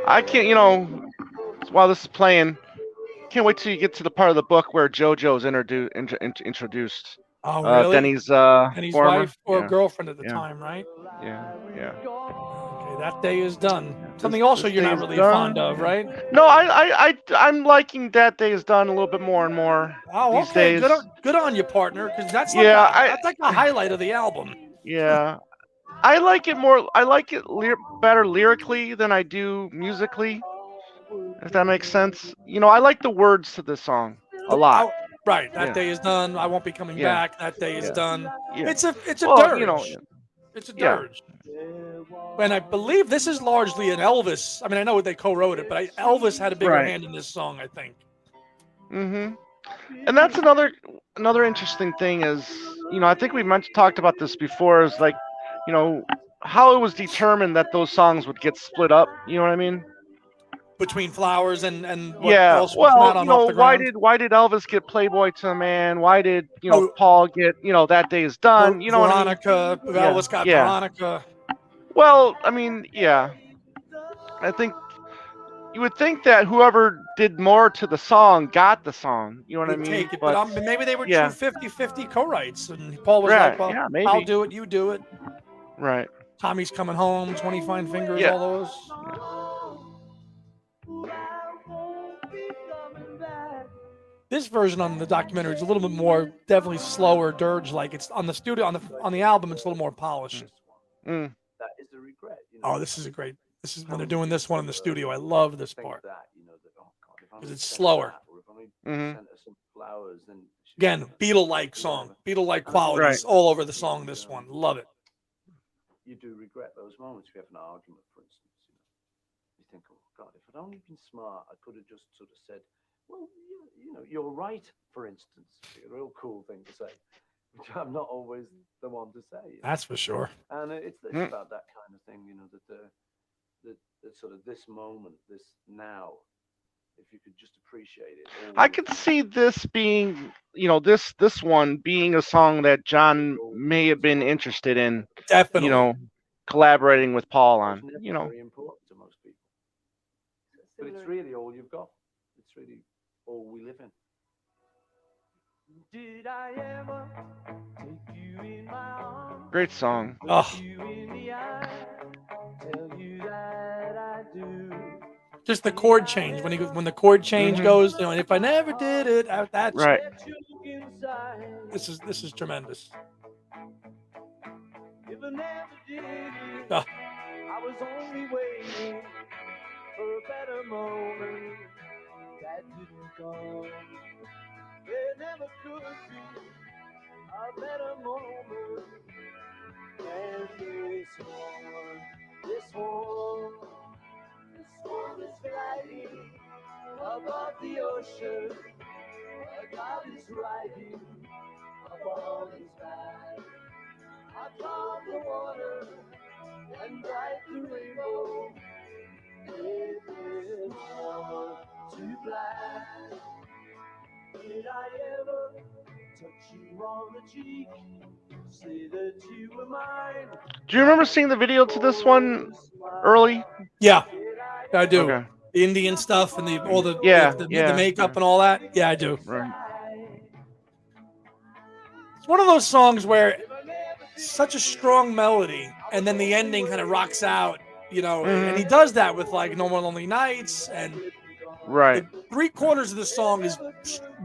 I can't, you know, while this is playing, can't wait till you get to the part of the book where JoJo's introduced. Oh, really? Denny's wife or girlfriend at the time, right? Yeah. Okay, That Day Is Done. Something also you're not really fond of, right? No, I'm liking That Day Is Done a little bit more and more these days. Good on you, partner, because that's like a highlight of the album. Yeah. I like it more. I like it better lyrically than I do musically. If that makes sense. You know, I like the words to this song a lot. Right. That day is done. I won't be coming back. That day is done. Yeah. It's a dirge. You know, it's a dirge. And I believe this is largely an Elvis. I mean, I know they co-wrote it, but Elvis had a bigger hand in this song, I think. Mm-hmm. And that's another interesting thing is, you know, I think we talked about this before, is like, you know, how it was determined that those songs would get split up. You know what I mean? Between Flowers and what else was not on off the ground. why did Elvis get Playboy to a Man? Why did Paul get That Day Is Done? You know, Veronica. What I mean? Elvis got Veronica. Well, I mean, I think you would think that whoever did more to the song got the song. You know what I mean? Take it, but maybe they were true 50-50 co-writes, and Paul was like, "Well, maybe. I'll do it, you do it." Right. Tommy's Coming Home, 20 Fine Fingers, all those. Yeah. This version on the documentary is a little bit more, definitely slower, dirge-like. It's on the studio, on the album, it's a little more polished. That is the regret. You know? Oh, this is great. This is when they're doing this one in the studio. I love this part because it's slower. Sent us some flowers, then again, Beatle-like song, Beatle-like qualities all over the song. This one, love it. You do regret those moments. We have an argument, for instance. You think, oh God, if I'd only been smart, I could have just sort of said, well, you're right, for instance. A real cool thing to say, which I'm not always the one to say. That's for sure. And it's about that kind of thing, that sort of this moment, this now, if you could just appreciate it. I could see this being, this one being a song that John may have been interested in. Definitely. Collaborating with Paul on. Very important to most people. But it's really all you've got. It's really all we live in. Did I ever take you in my arms? Great song. Oh. You in the eye, tell you that I do. Just the chord change when the chord change goes, and if I never did it, that's right. This is tremendous. If I never did it, Oh. I was only waiting for a better moment that didn't come. There never could be a better moment than this one is flying above the ocean. God is riding upon his back. I found the water and bright the rainbow. It is all too black. Did I ever touch you on the cheek? Say that you were mine. Do you remember seeing the video to this one early? Yeah, I do. Okay. The Indian stuff and the makeup and all that. Yeah, I do. Right. It's one of those songs where such a strong melody, and then the ending kind of rocks out, and he does that with like No More Lonely Nights, and right. 3/4 of the song is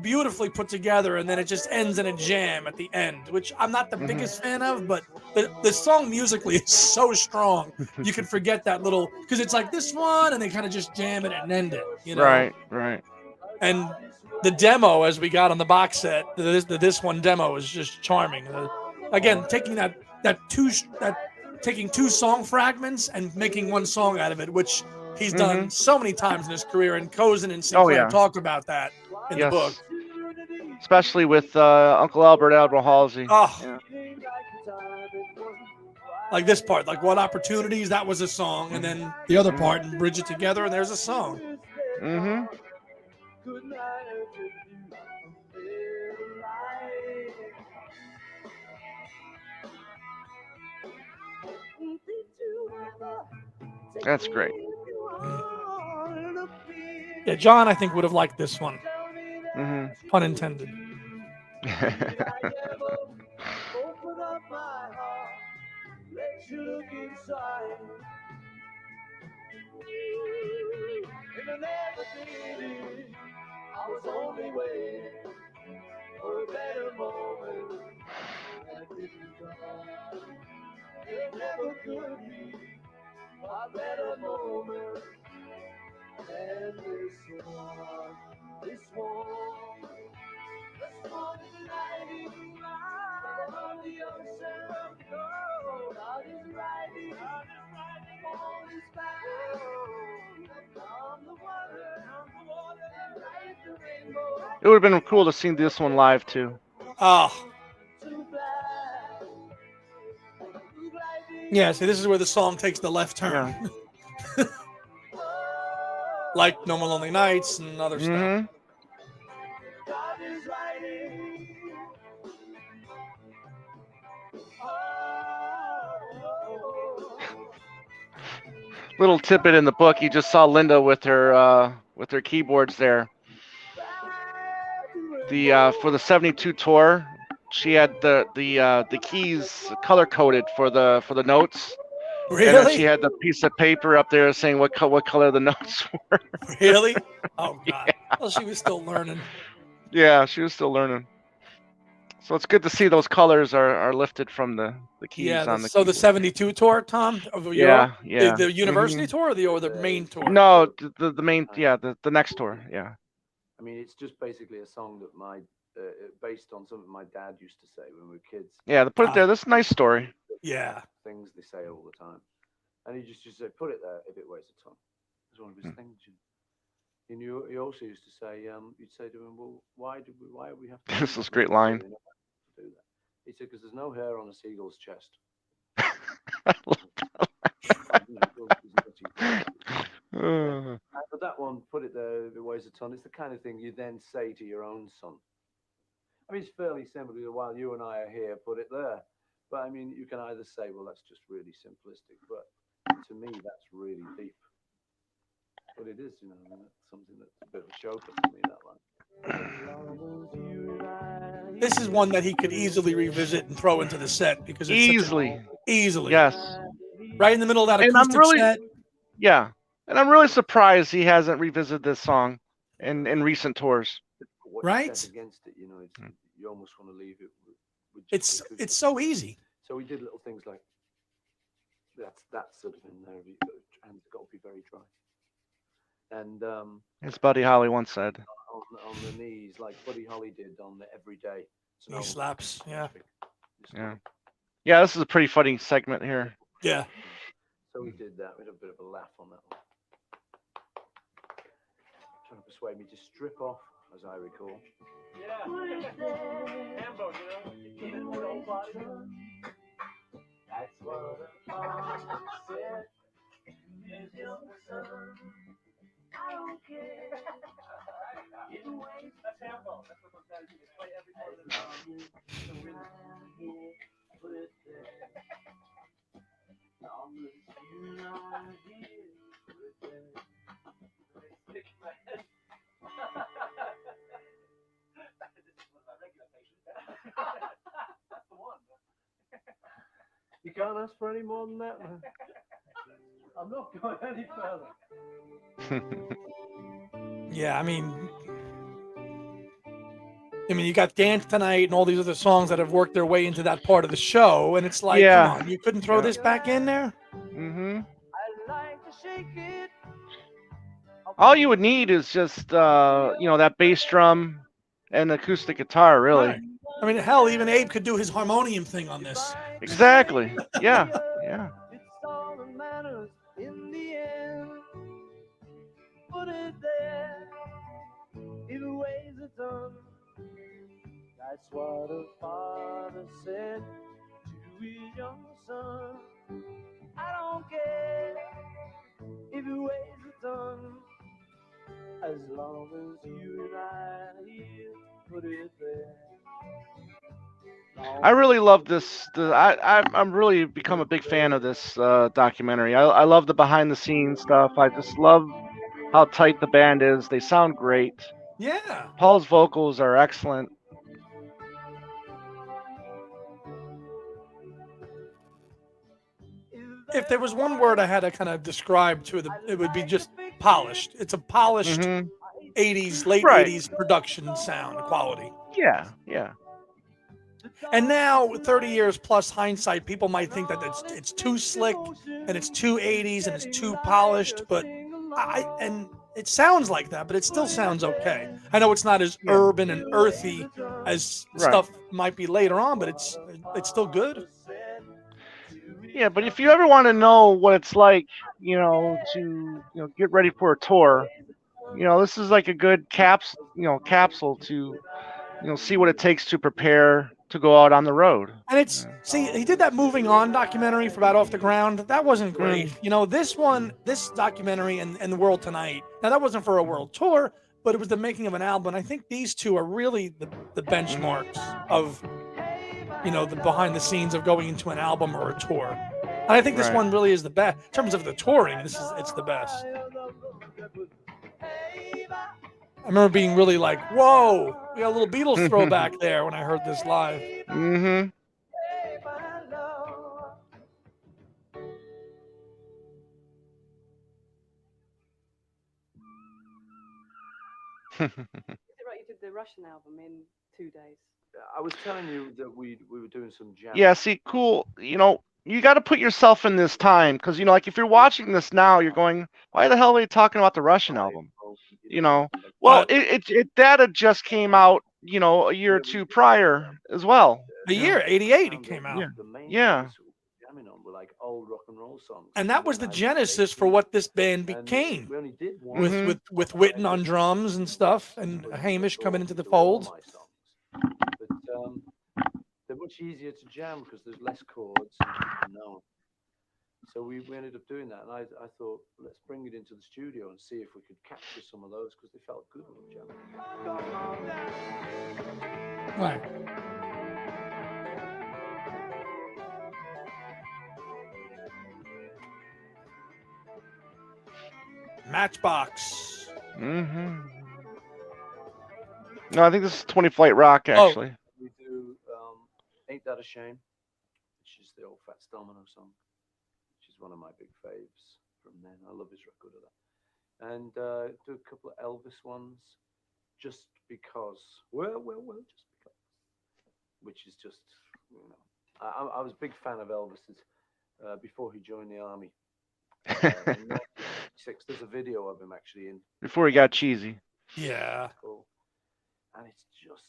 beautifully put together, and then it just ends in a jam at the end, which I'm not the biggest fan of, but the song musically is so strong you can forget that little, because it's like this one, and they kind of just jam it and end it, Right. And the demo, as we got on the box set, this one demo is just charming. Again, taking two song fragments and making one song out of it, which he's done so many times in his career, and Cozen and Sinclair talk about that in the book. Especially with Uncle Albert Halsey. Oh. Yeah. Like this part, like What Opportunities, that was a song, and then the other part, and Bridge It Together, and there's a song. That's great. Yeah, John, I think, would have liked this one. Pun intended. I was only waiting for a better moment. It never could be a better moment than this one. This one is riding on the ocean. God is riding on his back. On the water, light the rainbow. It would have been cool to see this one live too. Oh. Yeah, see, this is where the song takes the left turn. Yeah. Like No More Lonely Nights and other stuff. Little tidbit in the book, you just saw Linda with her keyboards there. For the '72 tour, she had the keys color coded for the notes. Really? And then she had the piece of paper up there saying what color the notes were. Really? Oh God! Yeah. Well, she was still learning. Yeah, she was still learning. So it's good to see those colors are lifted from the keys on the. So the '72 tour, Tom, of Europe, the university tour or the main tour? No, the main, the next tour, yeah. I mean, it's just basically a song that based on something my dad used to say when we were kids. Yeah, put it there. That's a nice story. Yeah. Things they say all the time. And he just say, put it there if it weighs a ton. It's one of his things. And he also used to say, you'd say to him, well, why do we have to? This is a great line. Do that. He said, because there's no hair on a seagull's chest. But that one, put it there if it weighs a ton. It's the kind of thing you then say to your own son. I mean, it's fairly simple. While you and I are here, put it there. But I mean, you can either say, well, that's just really simplistic. But to me, that's really deep. But it is, I mean, it's something that's a bit of a choker for me, that line. This is one that he could easily revisit and throw into the set because it's easily. Yes. Right in the middle of that acoustic set. Yeah. And I'm really surprised he hasn't revisited this song in recent tours. Right? Against it, you almost want to leave it. It's so easy. So we did little things like that's sort of in there. And it's got to be very dry. And as Buddy Holly once said, on the knees, like Buddy Holly did on the Everyday. Knee slaps, yeah. Yeah, this is a pretty funny segment here. Yeah. So we did that. We had a bit of a laugh on that one. Trying to persuade me to strip off, as I recall. Yeah. Ambo, even with old body. That's what the father said. Is your son. I don't care. That's Ambo. That's what I'm saying. You play every part of the song. Put it there. Long as you're not here, put it there. Stick my head. This was my regular patient. That's the one. You can't ask for any more than that, man. I'm not going any further. Yeah, I mean, you got Dance Tonight and all these other songs that have worked their way into that part of the show, and it's like, come on, you couldn't throw this back in there? Mm-hmm. All you would need is just, that bass drum and acoustic guitar, really. Right. I mean, hell, even Abe could do his harmonium thing on this. Exactly. Yeah. It's all that matters in the end. Put it there. If it weighs a ton. That's what a father said to his young son. I don't care if it weighs a ton. As long as you and I here, put it there. I really love this. I'm really become a big fan of this documentary. I love the behind the scenes stuff. I just love how tight the band is. They sound great. Yeah. Paul's vocals are excellent. If there was one word I had to kind of describe to it would be just polished. It's a polished 80s, late 80s production sound quality. Yeah. And now, 30 years plus hindsight, people might think that it's too slick and it's too 80s and it's too polished, but it sounds like that, but it still sounds okay. I know it's not as urban and earthy as stuff might be later on, but it's still good. Yeah, but if you ever want to know what it's like, to get ready for a tour, this is like a good capsule to, see what it takes to prepare to go out on the road. And he did that Moving On documentary for About Off the Ground. That wasn't great. This documentary and The World Tonight. Now that wasn't for a world tour, but it was the making of an album. I think these two are really the benchmarks of, the behind the scenes of going into an album or a tour. And I think this one really is the best in terms of the touring. It's the best. I remember being really like, whoa, we got a little Beatles throwback there when I heard this live. Mm-hmm. Is it right you did the Russian album in 2 days? I was telling you that we were doing some jam. Yeah, see, cool. You got to put yourself in this time because, like if you're watching this now, you're going, why the hell are they talking about the Russian album? Well, that had just came out, a year or two prior as well. A year, 88, it came out. Yeah. Jamming on were like old rock and roll songs. And that was the genesis for what this band became. We only did one. With Witten on drums and stuff, and Hamish coming into the fold. But they're much easier to jam because there's less chords. So we ended up doing that, and I thought, let's bring it into the studio and see if we could capture some of those because they felt good when we jammed. Right. Matchbox. Mm-hmm. No, I think this is 20 Flight Rock, actually. We do Ain't That a Shame, which is the old Fats Domino song, which is one of my big faves from then. I love his record of that. And do a couple of Elvis ones, Just Because. Well, Just Because. Which is just, I was a big fan of Elvis's before he joined the army. There's a video of him actually in before he got cheesy. Yeah. Cool. And it's just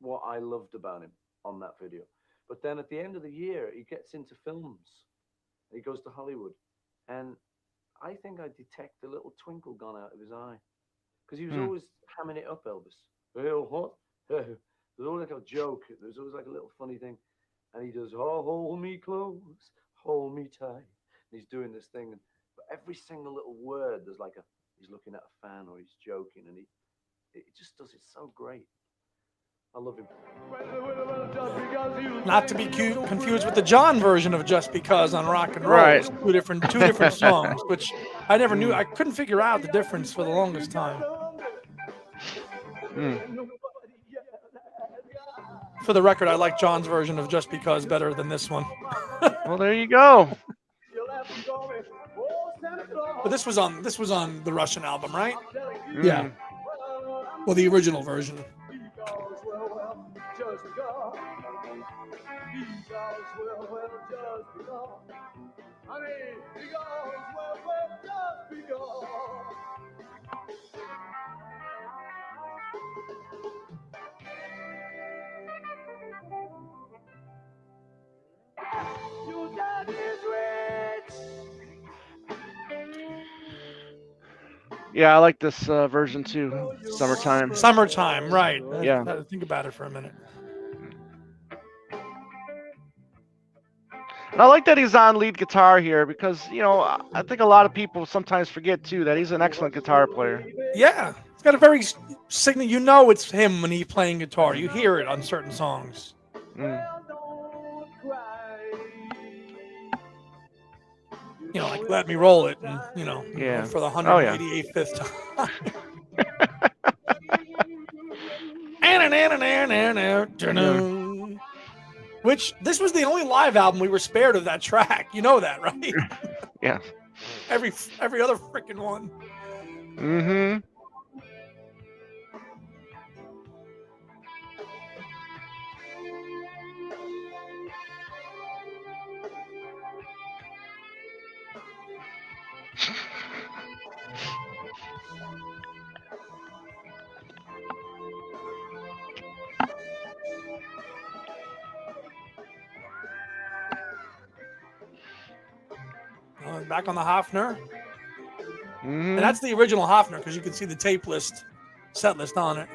what I loved about him on that video. But then at the end of the year, he gets into films. He goes to Hollywood, and I think I detect a little twinkle gone out of his eye because he was always hamming it up, Elvis. Well, what? There's always like a joke. There's always like a little funny thing, and he does, "Oh, hold me close, hold me tight." He's doing this thing, but every single little word, there's like he's looking at a fan or he's joking, and it just does it so great. I love him. Not to be confused with the John version of Just Because on Rock and Roll. Right. Two different songs, which I never knew. I couldn't figure out the difference for the longest time. For the record, I like John's version of Just Because better than this one. Well, there you go. But this was on the Russian album, right? Yeah. Well, the original version. Yeah, I like this version too. Summertime. Summertime, right. Yeah. Think about it for a minute. And I like that he's on lead guitar here because, I think a lot of people sometimes forget too that he's an excellent guitar player. Yeah. It's got a very signal, it's him when he's playing guitar. You hear it on certain songs. Like Let Me Roll It, and, for the 185th time. Which, this was the only live album we were spared of that track. You know that, right? Yeah. Every other freaking one. Mm-hmm. Back on the Hofner. And that's the original Hofner because you can see the tape list, set list on it.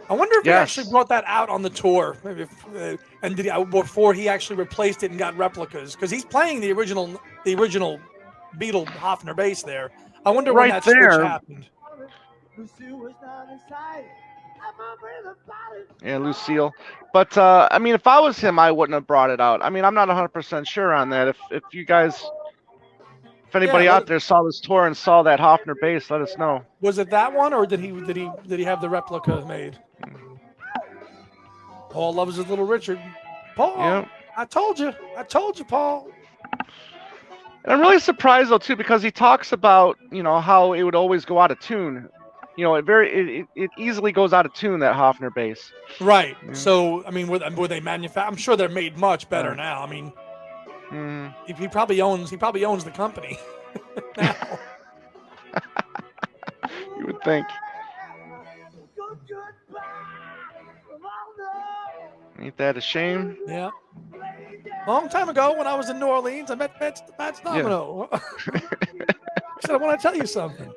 I wonder if he actually brought that out on the tour, maybe before he actually replaced it and got replicas, because he's playing the original Beatle Hofner bass there. I wonder when that switch happened. Yeah, Lucille. But if I was him, I wouldn't have brought it out. I'm not 100% sure on that. If you guys, if anybody out there saw this tour and saw that Hofner bass, let us know. Was it that one, or did he have the replica made? Paul loves his Little Richard. Paul, yep. I told you, Paul. And I'm really surprised though too, because he talks about how it would always go out of tune. It easily goes out of tune, that Hofner bass. Right. Yeah. So were they manufactured? I'm sure they're made much better now. He probably owns the company now. You would think. Ain't that a shame? Yeah. Long time ago when I was in New Orleans, I met Fats Domino. I said, I want to tell you something.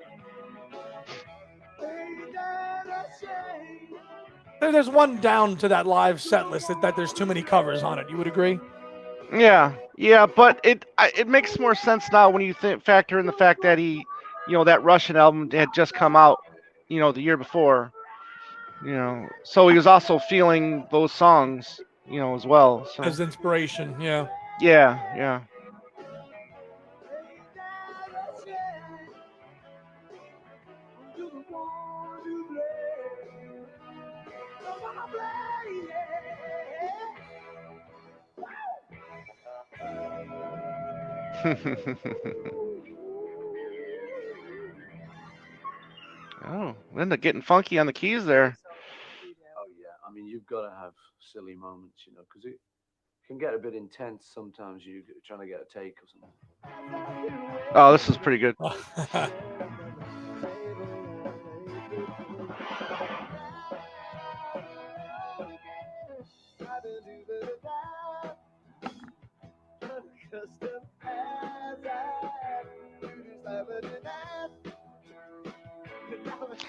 There's one down to that live set list that there's too many covers on it. You would agree? Yeah, but it makes more sense now when you factor in the fact that he, that Russian album had just come out, the year before, so he was also feeling those songs, as well. So as inspiration, yeah. Yeah. Oh, Linda getting funky on the keys there. Oh yeah, I mean you've got to have silly moments, because it can get a bit intense sometimes. You're trying to get a take or something. Oh, this is pretty good.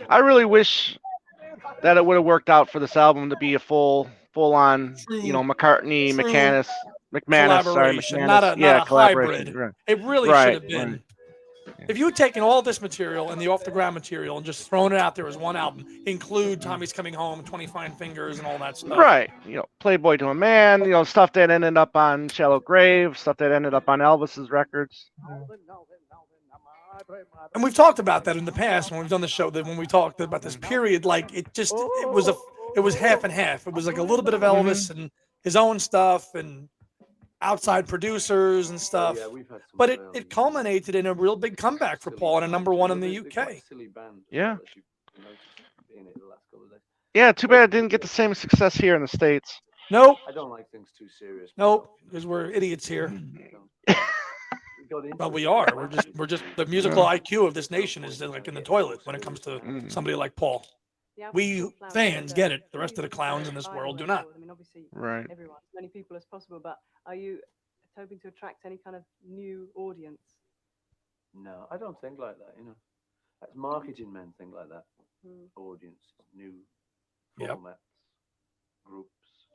I really wish that it would have worked out for this album to be a full on, McCartney, McManus, collaboration, not a hybrid. Right. It really should have been. Right. If you had taken all this material and the off the ground material and just thrown it out there as one album, include Tommy's Coming Home, 20 Fine Fingers, and all that stuff. Right. Playboy to a Man, stuff that ended up on Shallow Grave, stuff that ended up on Elvis's records. And we've talked about that in the past when we've done the show, that when we talked about this period, like it was half and half. It was like a little bit of Elvis and his own stuff and outside producers and stuff. Yeah, but it culminated in a real big comeback for Paul and a #1 in the UK. Yeah. Yeah, too bad it didn't get the same success here in the States. Nope. I don't like things too serious. Nope, because we're idiots here. Well, we are. We're just the musical IQ of this nation is like in the toilet when it comes to somebody like Paul. We fans get it. The rest of the clowns in this world do not. I mean, obviously, right. Everyone, as many people as possible. But are you hoping to attract any kind of new audience? No, I don't think like that. That's marketing men think like that. Audience, new formats, groups,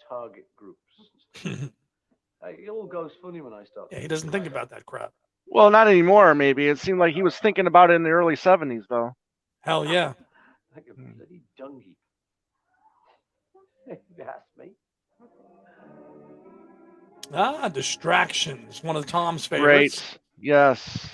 target groups. It all goes funny when I start. Yeah, he doesn't think about that crap. Well, not anymore. Maybe it seemed like he was thinking about it in the early '70s, though. Hell yeah. Like a bloody dung heap. That's me. Distractions. One of Tom's favorites. Great. Yes.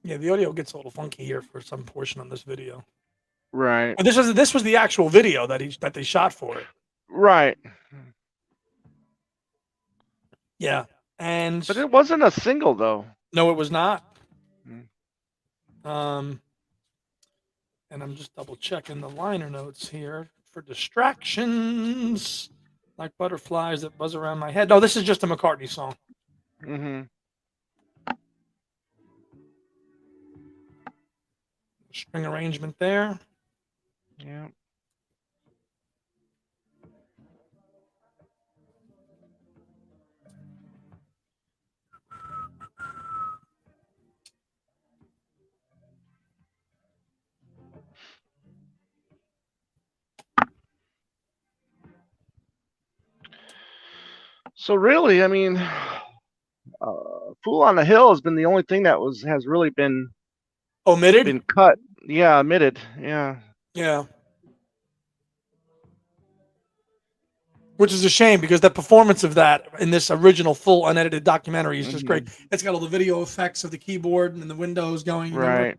Yeah, the audio gets a little funky here for some portion on this video. Right. And this was the actual video that they shot for it. Right. Yeah. But it wasn't a single though. No, it was not. And I'm just double checking the liner notes here for distractions, like butterflies that buzz around my head. No, this is just a McCartney song. String arrangement there. Yeah. So really, I mean, "Fool on the Hill" has been the only thing that has really been omitted, been cut. Yeah, omitted. Yeah. Yeah. Which is a shame because the performance of that in this original full unedited documentary is just great. It's got all the video effects of the keyboard and the windows going. Right.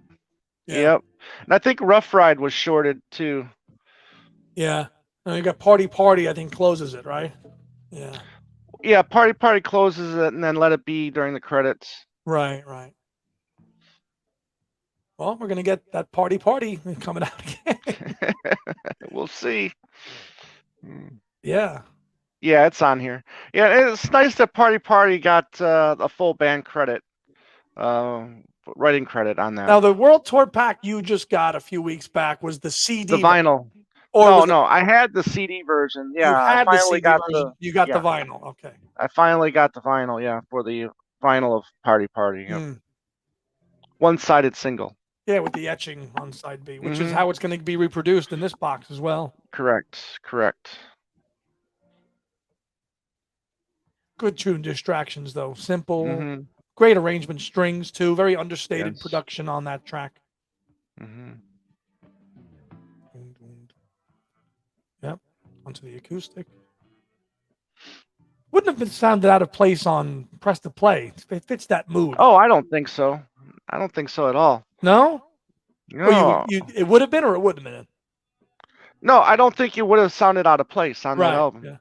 Yeah. Yep. And I think Rough Ride was shorted too. Yeah. And you got Party Party, I think, closes it, right? Yeah. Yeah, Party Party closes it and then Let It Be during the credits. Right. Well, we're going to get that Party Party coming out again. We'll see. Yeah. Yeah, it's on here. Yeah, it's nice that Party got a full band credit, writing credit on that. Now, the World Tour pack you just got a few weeks back was the CD. The vinyl. No, I had the CD version. Yeah, I finally got the. You got the vinyl. Okay. I finally got the vinyl. Yeah, for the vinyl of Party. Yep. One-sided single. Yeah, with the etching on side B, which is how it's going to be reproduced in this box as well. Correct. Good tune distractions, though. Simple, great arrangement, strings, too. Very understated production on that track. Yep, onto the acoustic. Wouldn't have been sounded out of place on Press to Play. It fits that mood. Oh, I don't think so. I don't think so at all. No? No. It would have been or it wouldn't have been? No, I don't think it would have sounded out of place on that album. Yeah.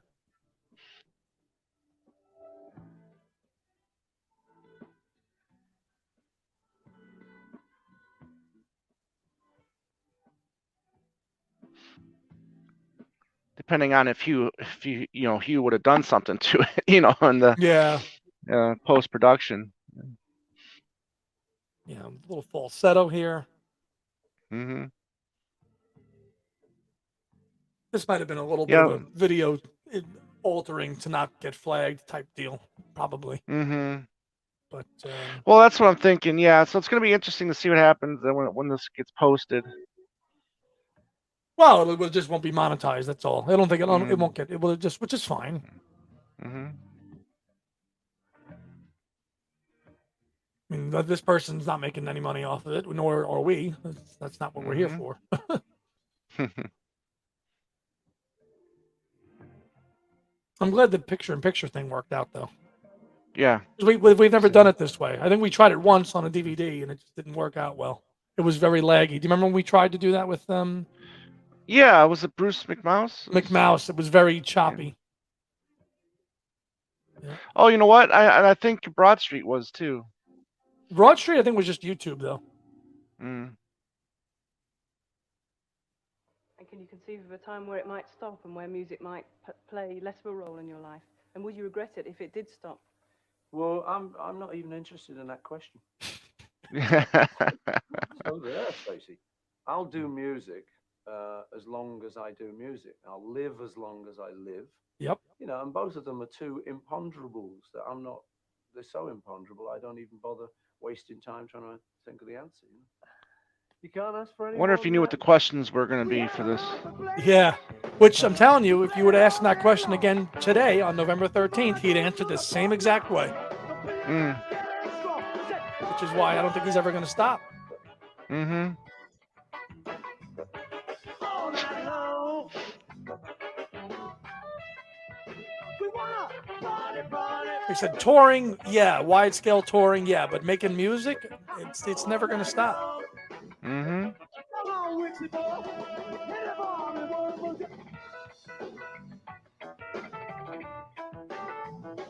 Depending on if Hugh would have done something to it, in the post production. Yeah, a little falsetto here. This might have been a little bit of a video altering to not get flagged type deal, probably. But well, that's what I'm thinking. Yeah, so it's going to be interesting to see what happens when this gets posted. Well, it just won't be monetized. That's all. I don't think it won't get. It will just, which is fine. I mean, this person's not making any money off of it, nor are we. That's not what we're here for. I'm glad the picture-in-picture thing worked out, though. Yeah. We've never done it this way. I think we tried it once on a DVD, and it just didn't work out well. It was very laggy. Do you remember when we tried to do that with Yeah, was it Bruce McMouse? McMouse. It was very choppy. Yeah. Oh, you know what? I think Broad Street was too. Broad Street, I think, was just YouTube, though. And can you conceive of a time where it might stop and where music might play less of a role in your life? And would you regret it if it did stop? Well, I'm not even interested in that question. So there, Tracy. I'll do music as long as I do music. I'll live as long as I live. Yep. And both of them are two imponderables that I'm not. They're so imponderable. I don't even bother wasting time trying to think of the answer. You can't ask for any. I wonder if you knew what the questions were going to be for this. Yeah, which I'm telling you, if you would ask that question again today on November 13th, he'd answer the same exact way. Which is why I don't think he's ever going to stop. He said touring, yeah, wide scale touring, yeah, but making music, it's never going to stop.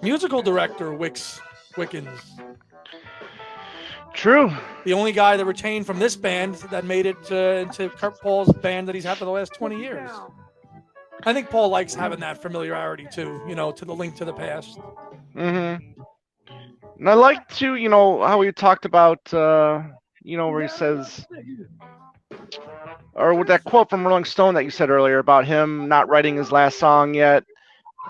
Musical director Wickens. True. The only guy that retained from this band that made it into Kurt Paul's band that he's had for the last 20 years. I think Paul likes having that familiarity too, to the link to the past. And I like to, how he talked about, where he says, or with that quote from Rolling Stone that you said earlier about him not writing his last song yet.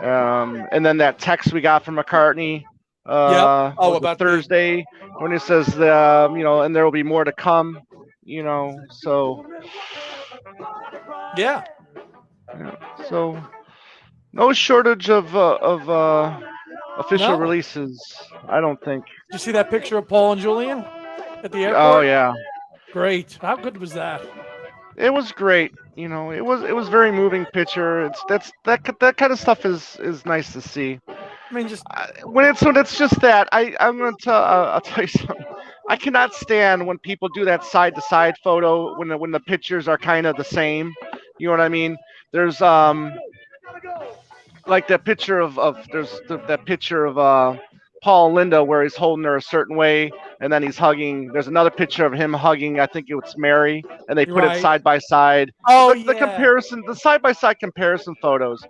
And then that text we got from McCartney about Thursday when he says, and there will be more to come, so. Yeah. So no shortage of official releases, I don't think. Did you see that picture of Paul and Julian at the airport? Oh yeah. Great. How good was that? It was great. It was very moving picture. That kind of stuff is nice to see. I mean, just when it's just that I'll tell you something. I cannot stand when people do that side to side photo when the pictures are kind of the same. You know what I mean? There's like that picture of Paul and Linda where he's holding her a certain way and then he's hugging. There's another picture of him hugging. I think it's Mary, and they put it Right. side by side. Oh, The comparison, the side by side comparison photos,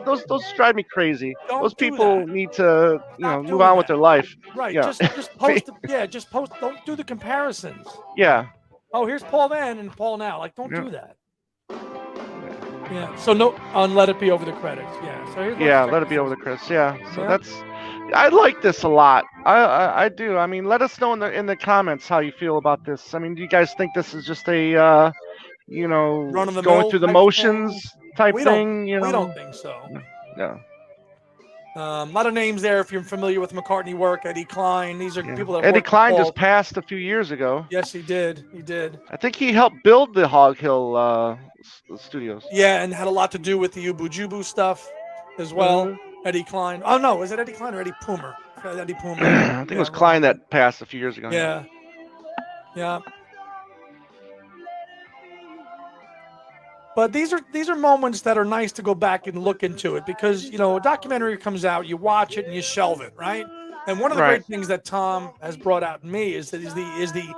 those drive me crazy. Don't Those do people that. need to Stop move on with their life. Right. Yeah. Just post. Just post. Don't do the comparisons. Yeah. Oh, here's Paul then and Paul now. Like, don't do that. Yeah. So let it be over the credits. Yeah. So let it be over the credits. Yeah. So I like this a lot. I do. I mean, let us know in the comments how you feel about this. I mean, do you guys think this is just a going through the motions type thing? We don't think so. No. A lot of names there. If you're familiar with McCartney work, Eddie Klein. These are people that Eddie Klein just passed a few years ago. Yes, he did. I think he helped build the Hog Hill studios. Yeah, and had a lot to do with the Ubu Jubu stuff as well. Mm-hmm. Eddie Klein. Oh no, is it Eddie Klein or Eddie Poomer? Eddie Poomer. I think it was Klein that passed a few years ago. Yeah. Yeah. But these are moments that are nice to go back and look into it because, a documentary comes out, you watch it and you shelve it, right? And one of the great things that Tom has brought out in me is the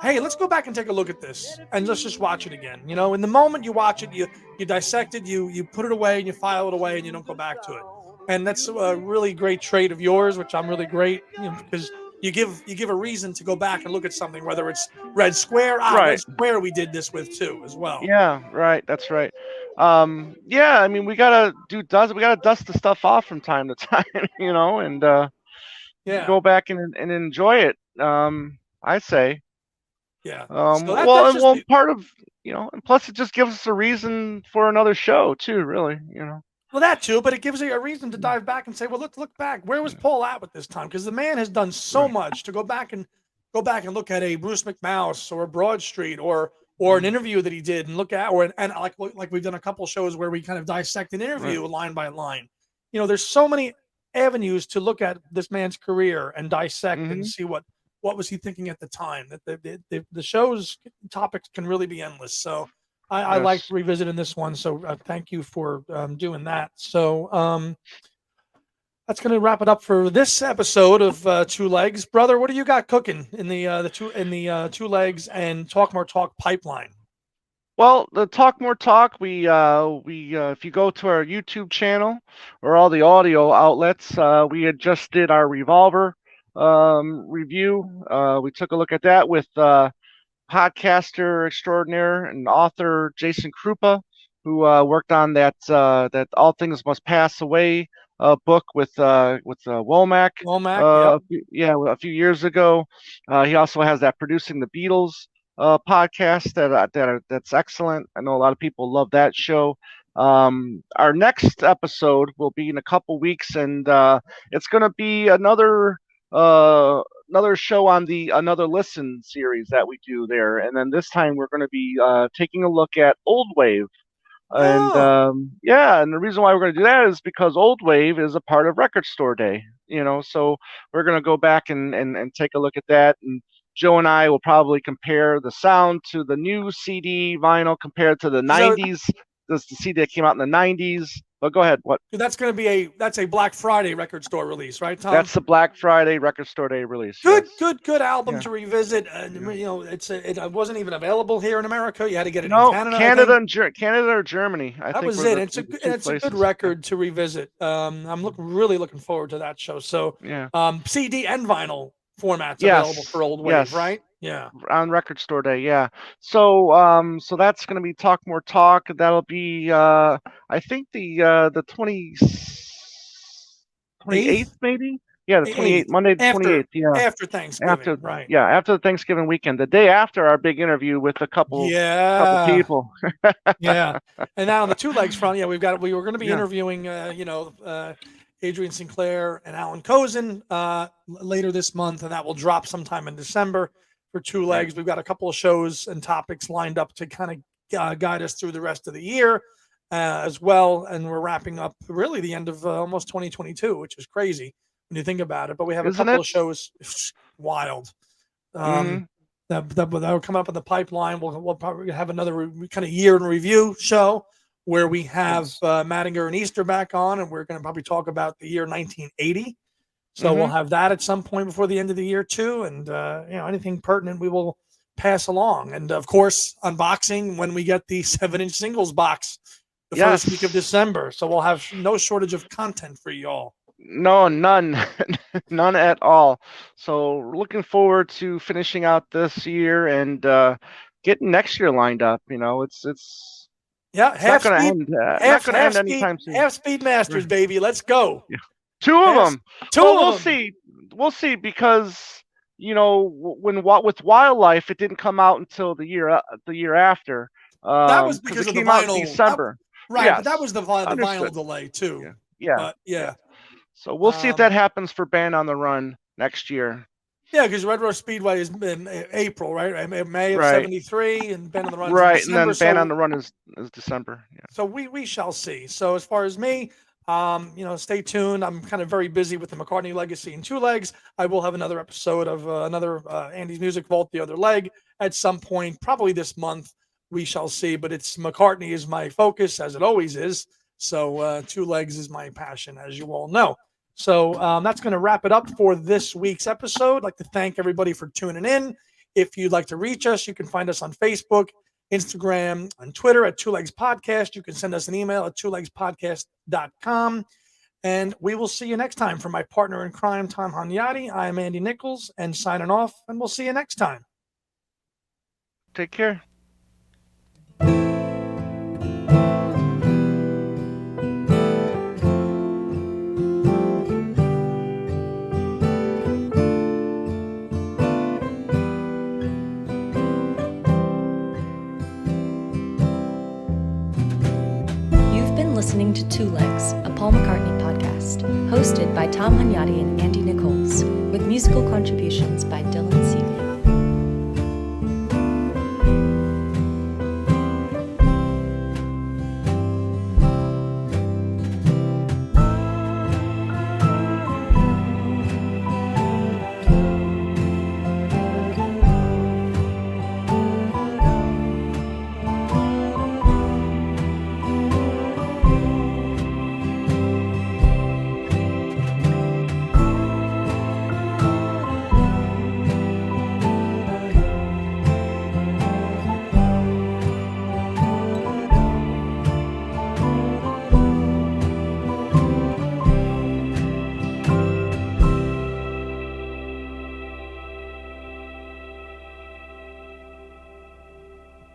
hey, let's go back and take a look at this and let's just watch it again. In the moment you watch it, you dissect it, you put it away and you file it away and you don't go back to it. And that's a really great trait of yours, which I'm really great, because you give a reason to go back and look at something, whether it's Red Square. Red Square we did this with too as well. Yeah, right. That's right. I mean, we gotta dust the stuff off from time to time, and go back and enjoy it. I say. Yeah. Part of and plus it just gives us a reason for another show too. Really, Well, that too, but it gives you a reason to dive back and say, well, let's look back. Where was Paul at with this time? Because the man has done so much to go back and look at a Bruce McMouse or a Broad Street or an interview that he did and look at, and like we've done a couple shows where we kind of dissect an interview line by line. There's so many avenues to look at this man's career and dissect and see what was he thinking at the time. That the show's topics can really be endless. So. I liked revisiting this one, so thank you for doing that. So that's going to wrap it up for this episode of Two Legs, brother. What do you got cooking in the Two Legs and Talk More Talk pipeline? Well, the Talk More Talk, we if you go to our YouTube channel or all the audio outlets, we had just did our Revolver review. We took a look at that with. Podcaster extraordinaire and author Jason Krupa, who worked on that All Things Must Pass Away book with Womack. A few years ago. He also has that Producing the Beatles podcast that's excellent. I know a lot of people love that show. Our next episode will be in a couple weeks, and it's going to be another show on the Another Listen series that we do there. And then this time we're going to be taking a look at Old Wave. And and the reason why we're going to do that is because Old Wave is a part of Record Store Day, so we're going to go back and take a look at that. And Joe and I will probably compare the sound to the new CD vinyl compared to the 90s. The CD that came out in the 90s. But go ahead. What? That's going to be that's a Black Friday Record Store release, right, Tom? That's the Black Friday Record Store Day release. Good album to revisit. It wasn't even available here in America. You had to get it in Canada. Canada or Germany. I think that was it. It's a good record to revisit. I'm really looking forward to that show. So CD and vinyl formats available for Old Wave, right? Yeah, on Record Store Day, yeah. So so that's going to be Talk More Talk. That'll be I think the 28th maybe. Yeah, the 28th, Monday the 28th. Yeah, after Thanksgiving, right? Yeah, after the Thanksgiving weekend, the day after our big interview with a couple people. Yeah, and now on the Two Legs front, we were going to be interviewing Adrian Sinclair and Alan Kozin later this month, and that will drop sometime in December. For Two Legs, we've got a couple of shows and topics lined up to kind of guide us through the rest of the year as well. And we're wrapping up really the end of almost 2022, which is crazy when you think about it. But we have a couple of shows, wild, that will come up in the pipeline. We'll probably have another kind of year in review show where we have Mattinger and Easter back on, and we're going to probably talk about the year 1980. So we'll have that at some point before the end of the year too. And, anything pertinent we will pass along. And of course, unboxing when we get the 7-inch singles box the first week of December. So we'll have no shortage of content for you all. No, none, none at all. So looking forward to finishing out this year and getting next year lined up. It's half not speed, not going to end anytime soon. Half speed masters, baby. Let's go. Yeah. Two of them. We'll see. We'll see because with Wildlife, it didn't come out until the year after. That was because of the vinyl. December. Right, but that was the vinyl delay too. Yeah. So we'll see if that happens for Band on the Run next year. Yeah, because Red Rose Speedway is in April, right? May of '73, and Band on the Run is December, and then Band on the Run is December. Yeah. So we shall see. So as far as me, stay tuned. I'm kind of very busy with the McCartney Legacy and Two Legs. I will have another episode of another Andy's Music Vault, The Other Leg, at some point, probably this month. We shall see. But it's McCartney is my focus, as it always is. So Two Legs is my passion, as you all know. So that's going to wrap it up for this week's episode. I'd like to thank everybody for tuning in. If you'd like to reach us, you can find us on Facebook, Instagram, and Twitter at Two Legs Podcast. You can send us an email at twolegspodcast.com. And we will see you next time. For my partner in crime, Tom Hanyadi, I am Andy Nichols, and signing off, and we'll see you next time. Take care. Listening to Two Legs, a Paul McCartney podcast, hosted by Tom Hanyadi and Andy Nichols, with musical contributions by Dylan